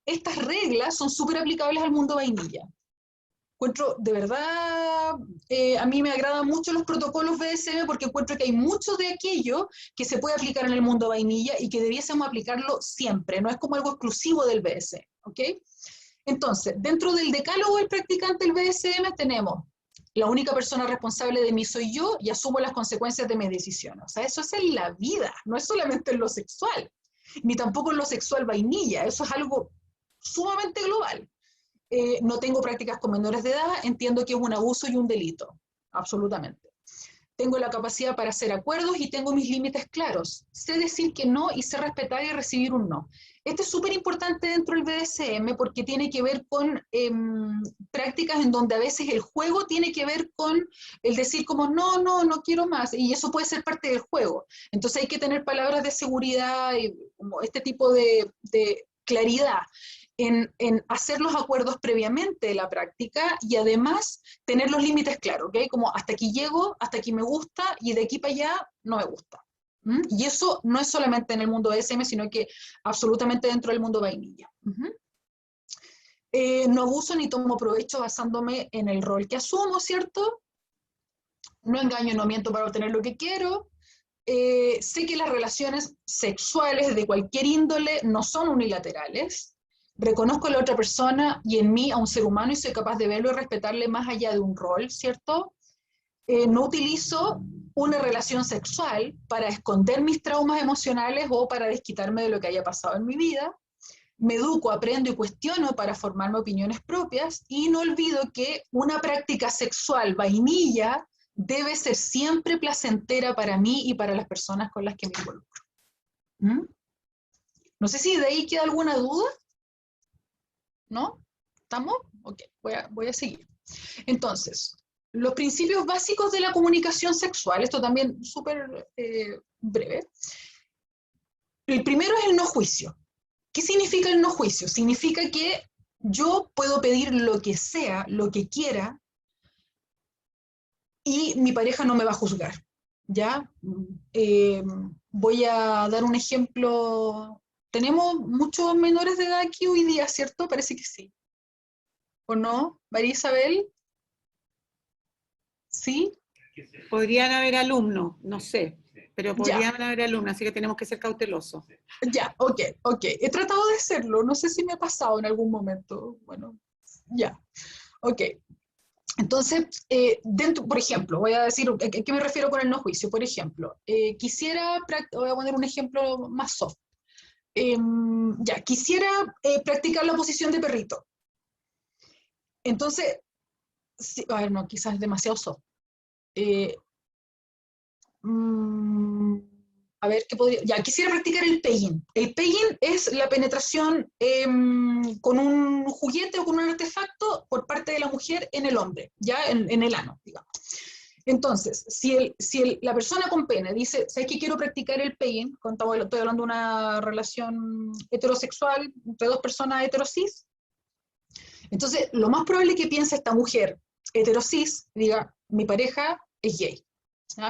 estas reglas son súper aplicables al mundo vainilla. Encuentro, de verdad, a mí me agradan mucho los protocolos BDSM porque encuentro que hay mucho de aquello que se puede aplicar en el mundo vainilla y que debiésemos aplicarlo siempre, no es como algo exclusivo del BDSM, ¿ok? Entonces, dentro del decálogo del practicante del BDSM tenemos: la única persona responsable de mí soy yo y asumo las consecuencias de mis decisiones. O sea, eso es en la vida, no es solamente en lo sexual, ni tampoco en lo sexual vainilla, eso es algo sumamente global. No tengo prácticas con menores de edad, entiendo que es un abuso y un delito, absolutamente. Tengo la capacidad para hacer acuerdos y tengo mis límites claros. Sé decir que no y sé respetar y recibir un no. Esto es súper importante dentro del BDSM porque tiene que ver con prácticas en donde a veces el juego tiene que ver con el decir como no quiero más, y eso puede ser parte del juego. Entonces hay que tener palabras de seguridad y como este tipo de claridad en hacer los acuerdos previamente de la práctica y además tener los límites claros, ¿ok? Como hasta aquí llego, hasta aquí me gusta y de aquí para allá no me gusta. Y eso no es solamente en el mundo BDSM, sino que absolutamente dentro del mundo vainilla. No abuso ni tomo provecho basándome en el rol que asumo, ¿cierto? No engaño, no miento para obtener lo que quiero. Sé que las relaciones sexuales de cualquier índole no son unilaterales. Reconozco a la otra persona y en mí a un ser humano y soy capaz de verlo y respetarle más allá de un rol, ¿cierto? No utilizo una relación sexual para esconder mis traumas emocionales o para desquitarme de lo que haya pasado en mi vida. Me educo, aprendo y cuestiono para formarme opiniones propias y no olvido que una práctica sexual vainilla debe ser siempre placentera para mí y para las personas con las que me involucro. No sé si de ahí queda alguna duda. ¿No? ¿Estamos? Ok, voy a seguir. Entonces, los principios básicos de la comunicación sexual, esto también súper breve. El primero es el no juicio. ¿Qué significa el no juicio? Significa que yo puedo pedir lo que sea, lo que quiera, y mi pareja no me va a juzgar, ¿ya? Voy a dar un ejemplo. Tenemos muchos menores de edad aquí hoy día, ¿cierto? Parece que sí. ¿O no? María Isabel. ¿Sí? Podrían haber alumnos, no sé, pero Ya, podrían haber alumnos, así que tenemos que ser cautelosos. ya, ok. He tratado de hacerlo, no sé si me ha pasado en algún momento. Bueno, ya, ok. Entonces, por ejemplo, voy a decir, ¿a qué me refiero con el no juicio? Por ejemplo, voy a poner un ejemplo más soft. Quisiera practicar la posición de perrito. Entonces, a ver, no, quizás es demasiado soft. A ver, ¿qué podría? Ya, quisiera practicar el pegging. El pegging es la penetración con un juguete o con un artefacto por parte de la mujer en el hombre, ya en el ano, digamos. Entonces, si la persona con pene dice, ¿sabes qué? Quiero practicar el pegging, estoy hablando de una relación heterosexual entre dos personas heterosis, entonces lo más probable que piense esta mujer heterosis, diga, mi pareja es gay.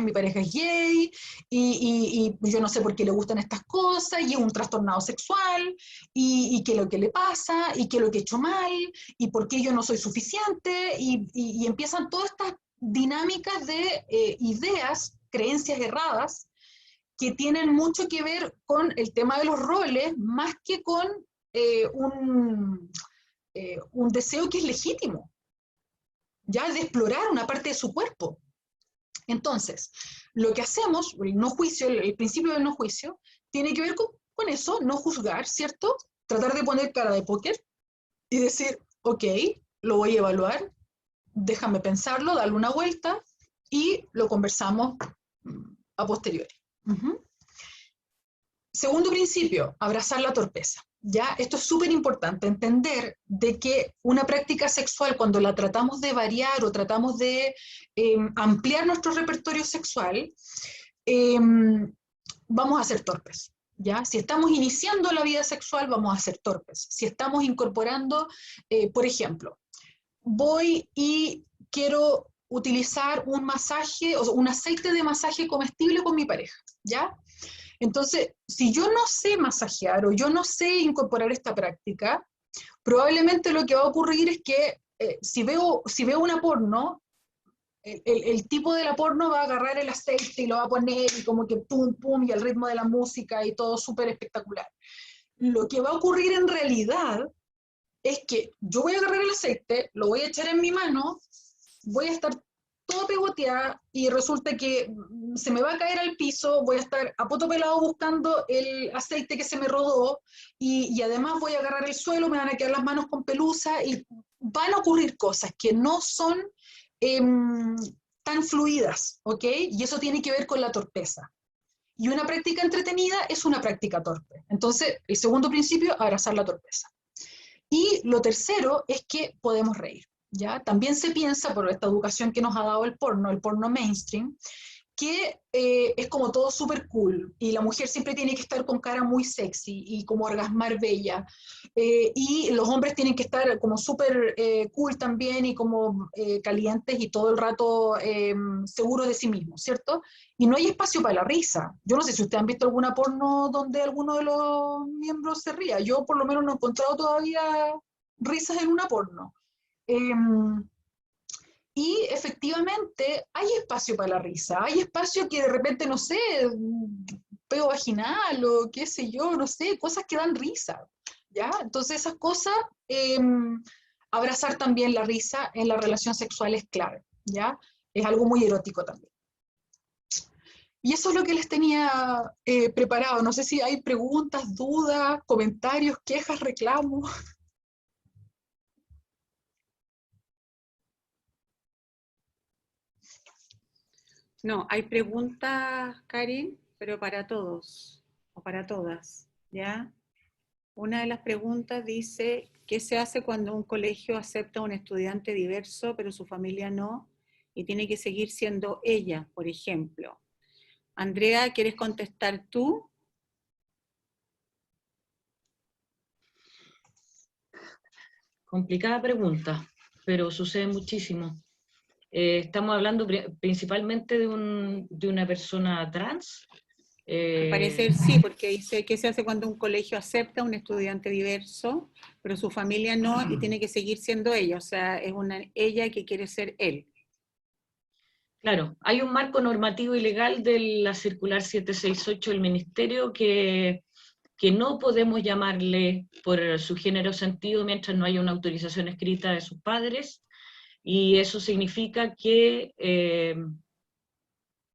Mi pareja es gay y yo no sé por qué le gustan estas cosas y es un trastornado sexual y qué es lo que le pasa y qué es lo que he hecho mal y por qué yo no soy suficiente y empiezan todas estas dinámicas de ideas, creencias erradas que tienen mucho que ver con el tema de los roles más que con un deseo que es legítimo, ya de explorar una parte de su cuerpo. Entonces, lo que hacemos, el no juicio, el principio del no juicio, tiene que ver con eso, no juzgar, ¿cierto? Tratar de poner cara de póker y decir, ok, lo voy a evaluar, déjame pensarlo, darle una vuelta y lo conversamos a posteriori. Segundo principio, abrazar la torpeza. ¿Ya? Esto es súper importante, entender de que una práctica sexual, cuando la tratamos de variar o tratamos de ampliar nuestro repertorio sexual, vamos a ser torpes. ¿Ya? Si estamos iniciando la vida sexual, vamos a ser torpes. Si estamos incorporando, por ejemplo, voy y quiero utilizar un masaje, o sea, un aceite de masaje comestible con mi pareja, ¿ya? Entonces, si yo no sé masajear o yo no sé incorporar esta práctica, probablemente lo que va a ocurrir es que si veo una porno, el tipo de la porno va a agarrar el aceite y lo va a poner y como que pum, pum, y el ritmo de la música y todo súper espectacular. Lo que va a ocurrir en realidad es que yo voy a agarrar el aceite, lo voy a echar en mi mano, voy a estar todo pegoteada y resulta que se me va a caer al piso, voy a estar a poto pelado buscando el aceite que se me rodó y además voy a agarrar el suelo, me van a quedar las manos con pelusa y van a ocurrir cosas que no son tan fluidas, ¿ok? Y eso tiene que ver con la torpeza. Y una práctica entretenida es una práctica torpe. Entonces, el segundo principio, abrazar la torpeza. Y lo tercero es que podemos reír, ¿ya? También se piensa, por esta educación que nos ha dado el porno mainstream, que es como todo súper cool, y la mujer siempre tiene que estar con cara muy sexy y como orgasmar bella, y los hombres tienen que estar como súper cool también y como calientes y todo el rato seguros de sí mismos, ¿cierto? Y no hay espacio para la risa. Yo no sé si ustedes han visto alguna porno donde alguno de los miembros se ría. Yo por lo menos no he encontrado todavía risas en una porno. Y efectivamente hay espacio para la risa, hay espacio que de repente, no sé, peo vaginal o qué sé yo, no sé, cosas que dan risa, ¿ya? Entonces esas cosas, abrazar también la risa en la relación sexual es clave, ¿ya? Es algo muy erótico también. Y eso es lo que les tenía preparado. No sé si hay preguntas, dudas, comentarios, quejas, reclamos. No, hay preguntas, Karin, pero para todos o para todas, ¿ya? Una de las preguntas dice, ¿qué se hace cuando un colegio acepta a un estudiante diverso, pero su familia no, y tiene que seguir siendo ella, por ejemplo? Andrea, ¿quieres contestar tú? Complicada pregunta, pero sucede muchísimo. Estamos hablando principalmente de una persona trans. Al parecer sí, porque dice, ¿qué se hace cuando un colegio acepta a un estudiante diverso, pero su familia no, y tiene que seguir siendo ella? O sea, es una ella que quiere ser él. Claro, hay un marco normativo y legal de la circular 768 del Ministerio que no podemos llamarle por su género sentido mientras no haya una autorización escrita de sus padres, y eso significa que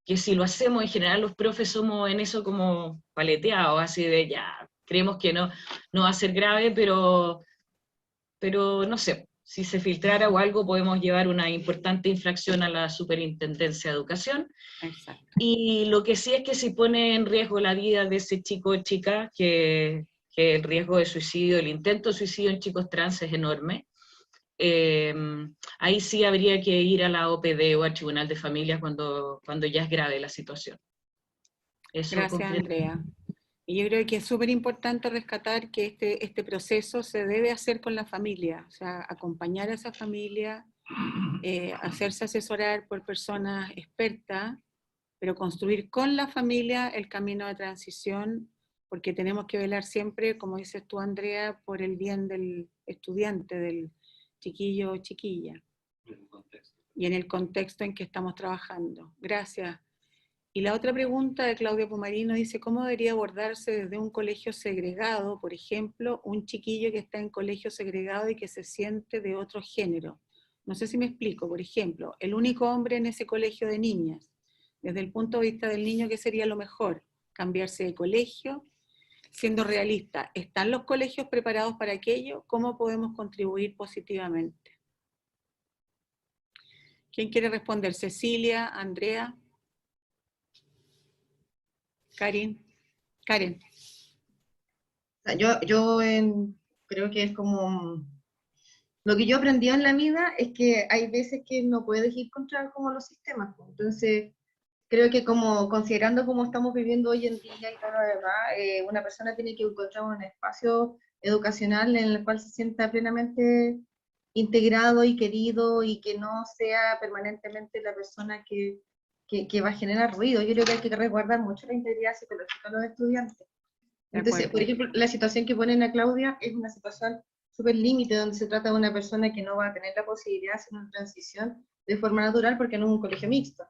si lo hacemos, en general los profes somos en eso como paleteados, así de ya, creemos que no va a ser grave, pero no sé, si se filtrara o algo podemos llevar una importante infracción a la Superintendencia de Educación. Exacto. Y lo que sí es que si pone en riesgo la vida de ese chico o chica, que el riesgo de suicidio, el intento de suicidio en chicos trans es enorme, ahí sí habría que ir a la OPD o al Tribunal de Familias cuando ya es grave la situación. Eso Gracias, Andrea. Y yo creo que es súper importante rescatar que este proceso se debe hacer con la familia, o sea, acompañar a esa familia, hacerse asesorar por personas expertas, pero construir con la familia el camino de transición, porque tenemos que velar siempre, como dices tú, Andrea, por el bien del estudiante, del chiquillo o chiquilla. Y en el contexto en que estamos trabajando. Gracias. Y la otra pregunta de Claudia Pumarino dice, ¿cómo debería abordarse desde un colegio segregado, por ejemplo, un chiquillo que está en colegio segregado y que se siente de otro género? No sé si me explico. Por ejemplo, el único hombre en ese colegio de niñas. Desde el punto de vista del niño, ¿qué sería lo mejor? Cambiarse de colegio. Siendo realista, ¿están los colegios preparados para aquello? ¿Cómo podemos contribuir positivamente? ¿Quién quiere responder? ¿Cecilia? ¿Andrea? Karen. Creo que es como, lo que yo aprendí en la vida es que hay veces que no puedes ir contra como los sistemas, pues. Entonces, creo que como considerando cómo estamos viviendo hoy en día y todo lo demás, una persona tiene que encontrar un espacio educacional en el cual se sienta plenamente integrado y querido y que no sea permanentemente la persona que va a generar ruido. Yo creo que hay que resguardar mucho la integridad psicológica de los estudiantes. Entonces, por ejemplo, la situación que ponen a Claudia es una situación súper límite, donde se trata de una persona que no va a tener la posibilidad de hacer una transición de forma natural porque no es un colegio mixto.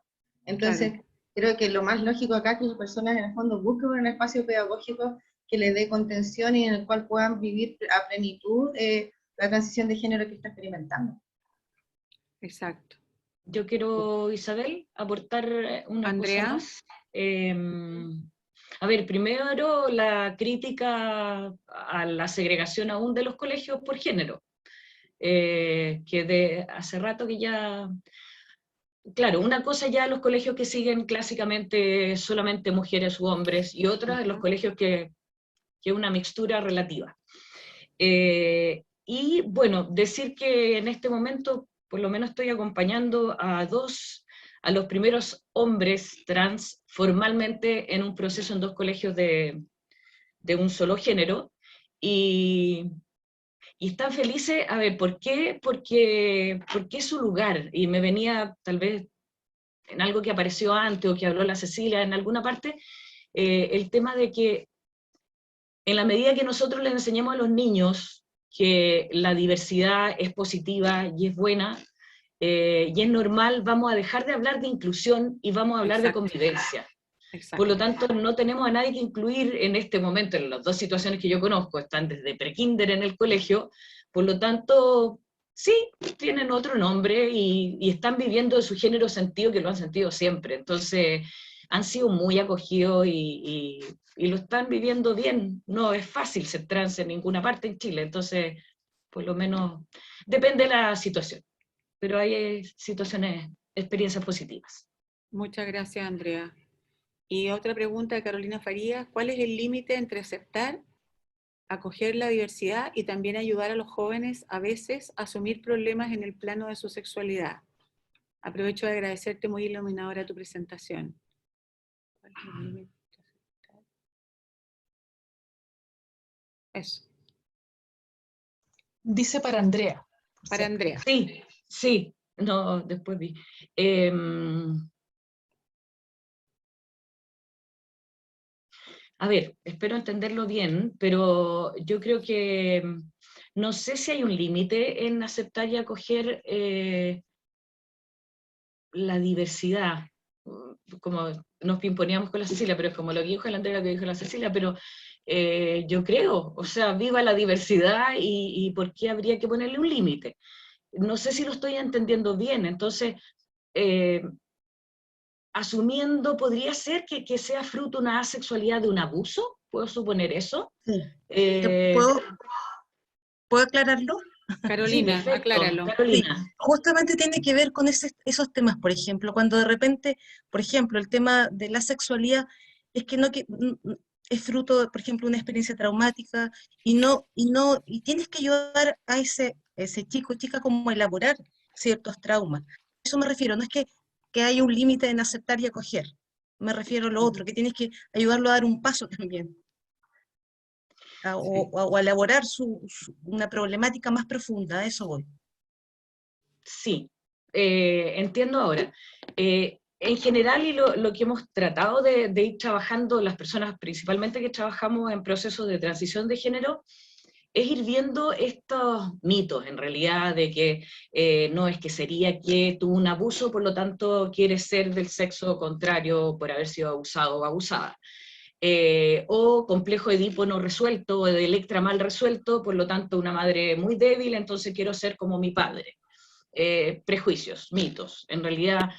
Entonces, Claro. creo que lo más lógico acá es que las personas en el fondo busquen un espacio pedagógico que les dé contención y en el cual puedan vivir a plenitud la transición de género que está experimentando. Exacto. Yo quiero, Isabel, aportar una cosa Andrea. más. A ver, primero la crítica a la segregación aún de los colegios por género, que de hace rato que ya... Claro, una cosa ya los colegios que siguen clásicamente solamente mujeres u hombres, y otra en los colegios que es una mixtura relativa. Y bueno, decir que en este momento por lo menos estoy acompañando a los primeros hombres trans formalmente en un proceso en 2 colegios de un solo género, y están felices. A ver, ¿por qué? Porque es su lugar, y me venía tal vez en algo que apareció antes o que habló la Cecilia en alguna parte, el tema de que en la medida que nosotros les enseñemos a los niños que la diversidad es positiva y es buena, y es normal, vamos a dejar de hablar de inclusión y vamos a hablar de convivencia. Por lo tanto, no tenemos a nadie que incluir en este momento, en las 2 situaciones que yo conozco, están desde prekinder en el colegio, por lo tanto, sí, tienen otro nombre y están viviendo de su género sentido, que lo han sentido siempre. Entonces, han sido muy acogidos y lo están viviendo bien. No es fácil ser trans en ninguna parte en Chile, entonces, por lo menos, depende de la situación. Pero hay situaciones, experiencias positivas. Muchas gracias, Andrea. Y otra pregunta de Carolina Farías: ¿cuál es el límite entre aceptar, acoger la diversidad y también ayudar a los jóvenes a veces a asumir problemas en el plano de su sexualidad? Aprovecho de agradecerte, muy iluminadora tu presentación. ¿Cuál es el límite entre aceptar? Eso, Dice para Andrea. para Andrea. Sí, sí, no, después vi. A ver, espero entenderlo bien, pero yo creo que no sé si hay un límite en aceptar y acoger la diversidad, como nos pimponíamos con la Cecilia, pero es como lo que dijo la Andrea, lo que dijo la Cecilia, pero yo creo, o sea, viva la diversidad y ¿por qué habría que ponerle un límite? No sé si lo estoy entendiendo bien, entonces, asumiendo, ¿podría ser que sea fruto de una asexualidad de un abuso? ¿Puedo suponer eso? Sí. Eh, ¿Puedo aclararlo? sí, Carolina, perfecto, acláralo. Sí, Carolina. justamente tiene que ver con esos temas, por ejemplo, cuando de repente, por ejemplo, el tema de la sexualidad es que no que es fruto, por ejemplo, una experiencia traumática y tienes que ayudar a ese chico o chica como a elaborar ciertos traumas. A eso me refiero, no es que haya un límite en aceptar y acoger, me refiero a lo otro, que tienes que ayudarlo a dar un paso también, Sí. o a elaborar una problemática más profunda, a eso voy. Sí, entiendo ahora. En general, y lo que hemos tratado de ir trabajando, las personas principalmente que trabajamos en procesos de transición de género, es ir viendo estos mitos, en realidad, de que no es que sería que tuvo un abuso, por lo tanto quiere ser del sexo contrario por haber sido abusado o abusada. O complejo Edipo no resuelto, o de Electra mal resuelto, por lo tanto una madre muy débil, entonces quiero ser como mi padre. Prejuicios, mitos. En realidad,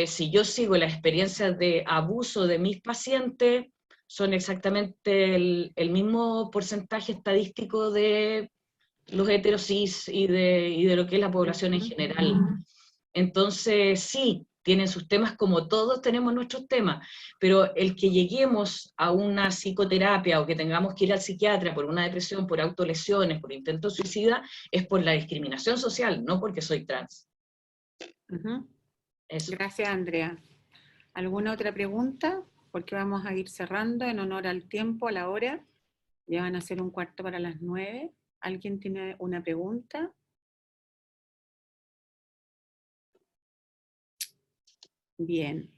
si yo sigo las experiencias de abuso de mis pacientes, son exactamente el mismo porcentaje estadístico de los heterosis y de lo que es la población en general. Entonces, sí, tienen sus temas como todos tenemos nuestros temas, pero el que lleguemos a una psicoterapia o que tengamos que ir al psiquiatra por una depresión, por autolesiones, por intento suicida, es por la discriminación social, no porque soy trans. Eso. Gracias, Andrea. ¿Alguna otra pregunta? Porque vamos a ir cerrando en honor al tiempo, a la hora. Ya van a ser 9:15. ¿Alguien tiene una pregunta? Bien.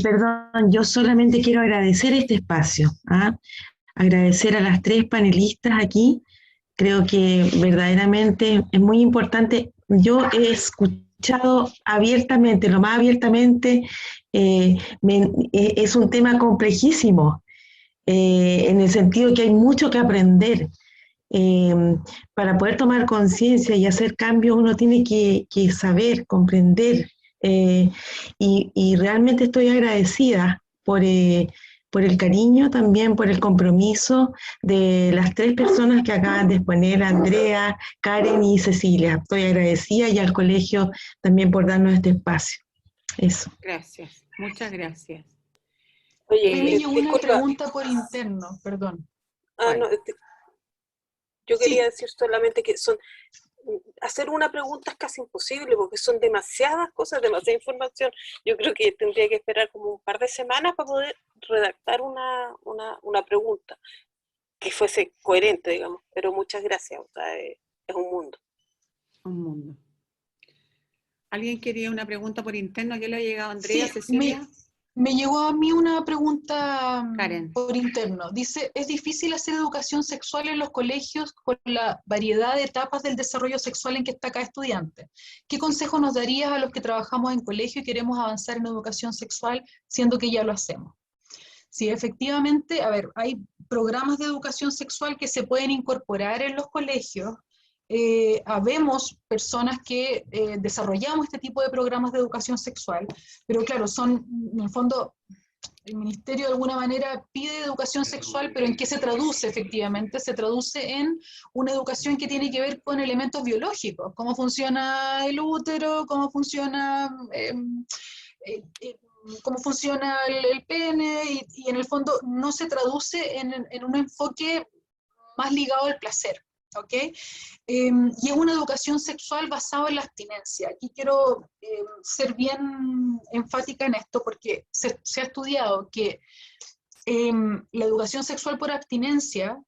Perdón, yo solamente quiero agradecer este espacio, ¿ah? Agradecer a las 3 panelistas aquí. Creo que verdaderamente es muy importante. Yo he escuchado abiertamente, lo más abiertamente, es un tema complejísimo, en el sentido que hay mucho que aprender. Para poder tomar conciencia y hacer cambios uno tiene que saber, comprender, y realmente estoy agradecida por el cariño, también por el compromiso de las 3 personas que acaban de exponer, Andrea, Karen y Cecilia. Estoy agradecida y al colegio también por darnos este espacio. Eso. Gracias, muchas gracias. A mí me Oye, llegó una disculpa. pregunta por interno, perdón. No, yo quería Sí. decir solamente que hacer una pregunta es casi imposible porque son demasiadas cosas, demasiada información. Yo creo que tendría que esperar como un par de semanas para poder redactar una pregunta que fuese coherente, digamos. Pero muchas gracias, o sea, es un mundo. Un mundo. ¿Alguien quería una pregunta por interno? ¿Qué le ha llegado a Andrea, Sí, Cecilia? me llegó a mí una pregunta Karen. por interno. Dice, ¿es difícil hacer educación sexual en los colegios con la variedad de etapas del desarrollo sexual en que está cada estudiante? ¿Qué consejo nos darías a los que trabajamos en colegio y queremos avanzar en educación sexual, siendo que ya lo hacemos? Sí, efectivamente, a ver, hay programas de educación sexual que se pueden incorporar en los colegios. Habemos personas que desarrollamos este tipo de programas de educación sexual, pero claro, son, en el fondo, el ministerio de alguna manera pide educación sexual, pero ¿en qué se traduce efectivamente? Se traduce en una educación que tiene que ver con elementos biológicos, cómo funciona el útero, cómo funciona el pene, y en el fondo no se traduce en un enfoque más ligado al placer, ¿ok? Y es una educación sexual basada en la abstinencia. Aquí quiero ser bien enfática en esto, porque se ha estudiado que la educación sexual por abstinencia,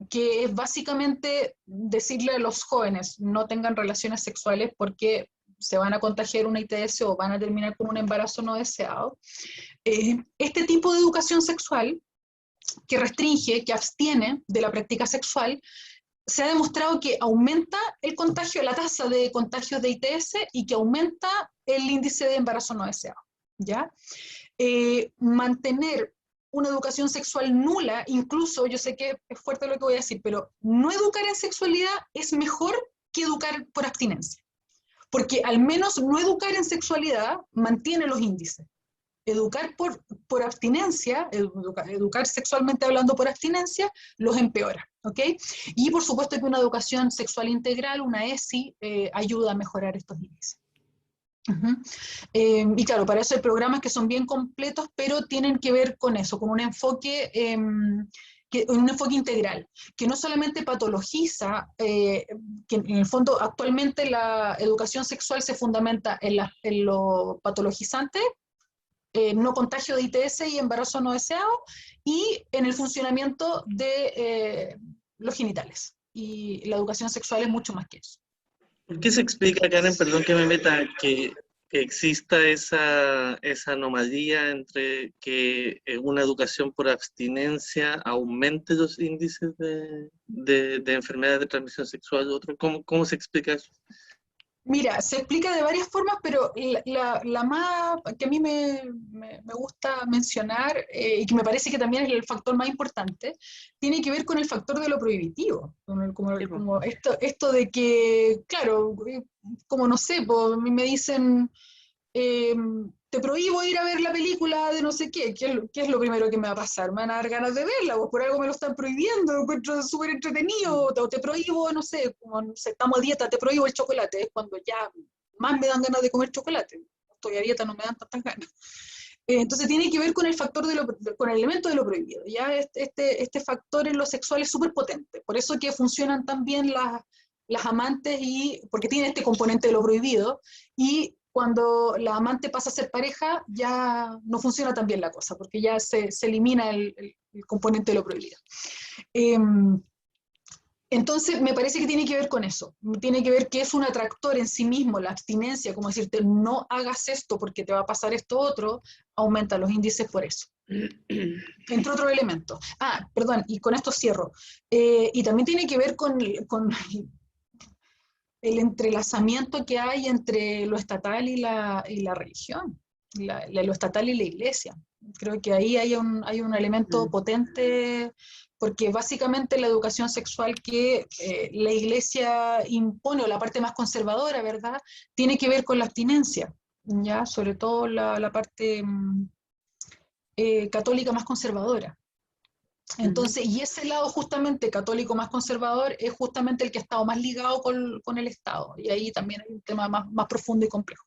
que es básicamente decirle a los jóvenes no tengan relaciones sexuales porque se van a contagiar una ITS o van a terminar con un embarazo no deseado. Este tipo de educación sexual que restringe, que abstiene de la práctica sexual, se ha demostrado que aumenta el contagio, la tasa de contagios de ITS, y que aumenta el índice de embarazo no deseado, ¿ya? Mantener una educación sexual nula, incluso, yo sé que es fuerte lo que voy a decir, pero no educar en sexualidad es mejor que educar por abstinencia, porque al menos no educar en sexualidad mantiene los índices. Educar por abstinencia, educar sexualmente hablando por abstinencia, los empeora, ¿ok? Y por supuesto que una educación sexual integral, una ESI, ayuda a mejorar estos índices. Y claro, para eso hay programas que son bien completos, pero tienen que ver con eso, con un enfoque integral, que no solamente patologiza, que en el fondo actualmente la educación sexual se fundamenta en lo patologizante, no contagio de ITS y embarazo no deseado, y en el funcionamiento de los genitales. Y la educación sexual es mucho más que eso. ¿Por qué se explica, Karen, perdón que me meta, que exista esa anomalía entre que una educación por abstinencia aumente los índices de enfermedades de transmisión sexual? ¿Cómo se explica eso? Mira, se explica de varias formas, pero la más que a mí me gusta mencionar, y que me parece que también es el factor más importante, tiene que ver con el factor de lo prohibitivo, como esto de que, claro, como no sé, pues, a mí me dicen, te prohíbo ir a ver la película de no sé qué es lo primero que me va a pasar? Me van a dar ganas de verla, pues por algo me lo están prohibiendo, lo encuentro súper entretenido. O te prohíbo, no sé, como no sé, estamos a dieta, te prohíbo el chocolate, es cuando ya más me dan ganas de comer chocolate. Estoy a dieta, no me dan tantas ganas. Entonces tiene que ver con el factor con el elemento de lo prohibido. Ya este factor en lo sexual es súper potente, por eso que funcionan tan bien las amantes, porque tiene este componente de lo prohibido, y cuando la amante pasa a ser pareja, ya no funciona tan bien la cosa, porque ya se elimina el componente de lo prohibido. Entonces, me parece que tiene que ver con eso. Tiene que ver que es un atractor en sí mismo, la abstinencia, como decirte, no hagas esto porque te va a pasar esto otro, aumenta los índices por eso. Entre otros elementos. Ah, perdón, y con esto cierro. Y también tiene que ver con el entrelazamiento que hay entre lo estatal y la religión, lo estatal y la iglesia. Creo que ahí hay un elemento potente, porque básicamente la educación sexual que la iglesia impone, o la parte más conservadora, ¿verdad?, tiene que ver con la abstinencia, ¿ya? Sobre todo la parte católica más conservadora. Entonces, y ese lado justamente católico más conservador es justamente el que ha estado más ligado con el Estado, y ahí también hay un tema más profundo y complejo.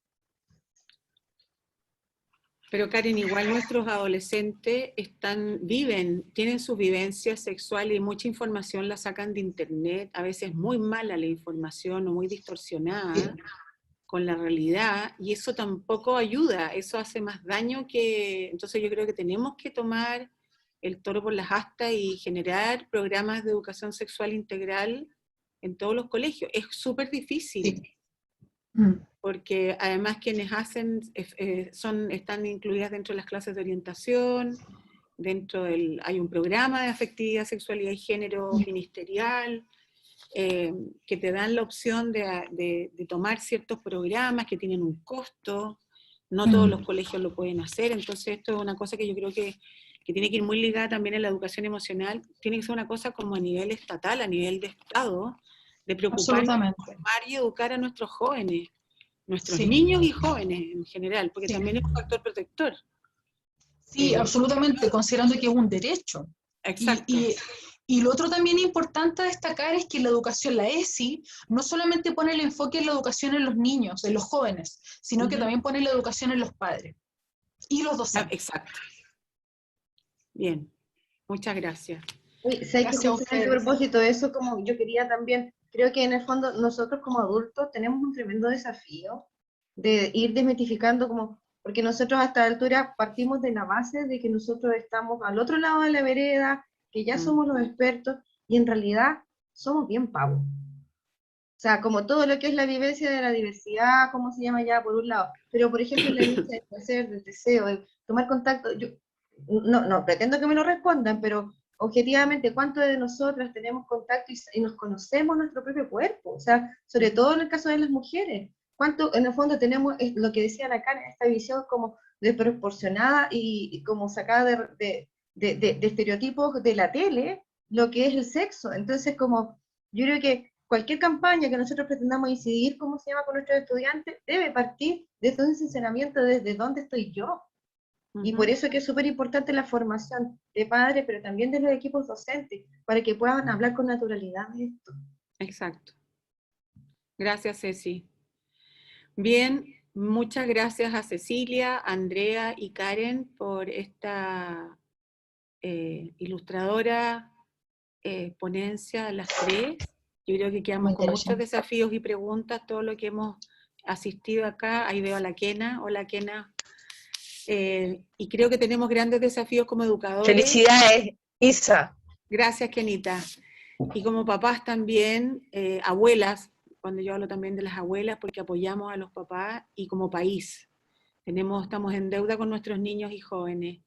Pero Karen, igual nuestros adolescentes tienen sus vivencias sexuales y mucha información la sacan de internet, a veces muy mala la información o muy distorsionada con la realidad, y eso tampoco ayuda, eso hace más daño que... Entonces yo creo que tenemos que tomar el toro por las astas y generar programas de educación sexual integral en todos los colegios. Es súper difícil, porque además quienes hacen están incluidas dentro de las clases de orientación, hay un programa de afectividad, sexualidad y género ministerial, que te dan la opción de tomar ciertos programas que tienen un costo, no todos los colegios lo pueden hacer, entonces esto es una cosa que yo creo que tiene que ir muy ligada también a la educación emocional, tiene que ser una cosa como a nivel estatal, a nivel de Estado, de preocuparnos de formar y educar a nuestros jóvenes, nuestros niños y jóvenes en general, porque también es un factor protector. Sí, absolutamente, considerando que es un derecho. Exacto. Y lo otro también importante a destacar es que la educación, la ESI, no solamente pone el enfoque en la educación en los niños, en los jóvenes, sino que también pone la educación en los padres y los docentes. Exacto. Bien, muchas gracias. Gracias a ustedes. A propósito de eso, como yo quería también, creo que en el fondo nosotros como adultos tenemos un tremendo desafío de ir desmitificando, porque nosotros a esta altura partimos de la base de que nosotros estamos al otro lado de la vereda, que ya somos los expertos, y en realidad somos bien pavos. O sea, como todo lo que es la vivencia de la diversidad, ¿cómo se llama ya por un lado? Pero, por ejemplo, la vivencia del placer, del deseo, de tomar contacto, yo no pretendo que me lo respondan, pero objetivamente, ¿cuántos de nosotras tenemos contacto y nos conocemos nuestro propio cuerpo? O sea, sobre todo en el caso de las mujeres. ¿Cuánto, en el fondo, tenemos lo que decían acá, esta visión como desproporcionada y como sacada de estereotipos de la tele, lo que es el sexo? Entonces, como, yo creo que cualquier campaña que nosotros pretendamos incidir, ¿cómo se llama?, con nuestros estudiantes, debe partir desde un sinceramiento desde dónde estoy yo. Y por eso que es súper importante la formación de padres, pero también de los equipos docentes, para que puedan hablar con naturalidad de esto. Exacto. Gracias, Ceci. Bien, muchas gracias a Cecilia, Andrea y Karen por esta ilustradora ponencia, las tres. Yo creo que quedamos con muchos desafíos y preguntas, todo lo que hemos asistido acá. Ahí veo a la Kena. Hola, Kena. Y creo que tenemos grandes desafíos como educadores. Felicidades, Isa. Gracias, Kenita. Y como papás también, abuelas, cuando yo hablo también de las abuelas, porque apoyamos a los papás, y como país. Estamos en deuda con nuestros niños y jóvenes.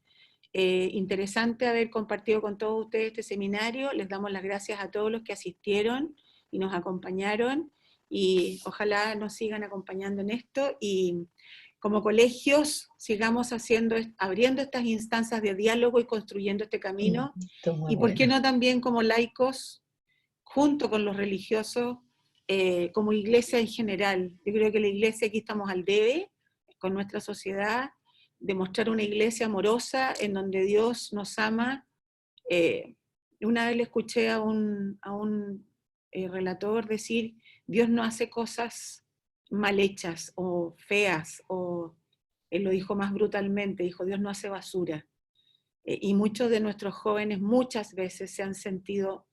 Interesante haber compartido con todos ustedes este seminario. Les damos las gracias a todos los que asistieron y nos acompañaron, y ojalá nos sigan acompañando en esto, y como colegios sigamos abriendo estas instancias de diálogo y construyendo este camino, y por qué no también como laicos, junto con los religiosos, como iglesia en general. Yo creo que la iglesia aquí estamos al debe con nuestra sociedad, de mostrar una iglesia amorosa en donde Dios nos ama. Una vez le escuché a un relator decir, Dios no hace cosas mal hechas o feas, o él lo dijo más brutalmente, dijo, Dios no hace basura. Y muchos de nuestros jóvenes muchas veces se han sentido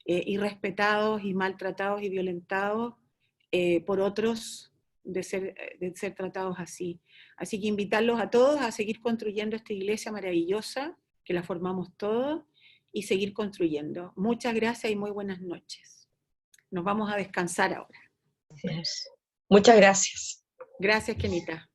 irrespetados y maltratados y violentados por otros, de ser tratados así. Así que invitarlos a todos a seguir construyendo esta iglesia maravillosa, que la formamos todos, y seguir construyendo. Muchas gracias y muy buenas noches. nos vamos a descansar ahora. Muchas gracias. Gracias, Kenita.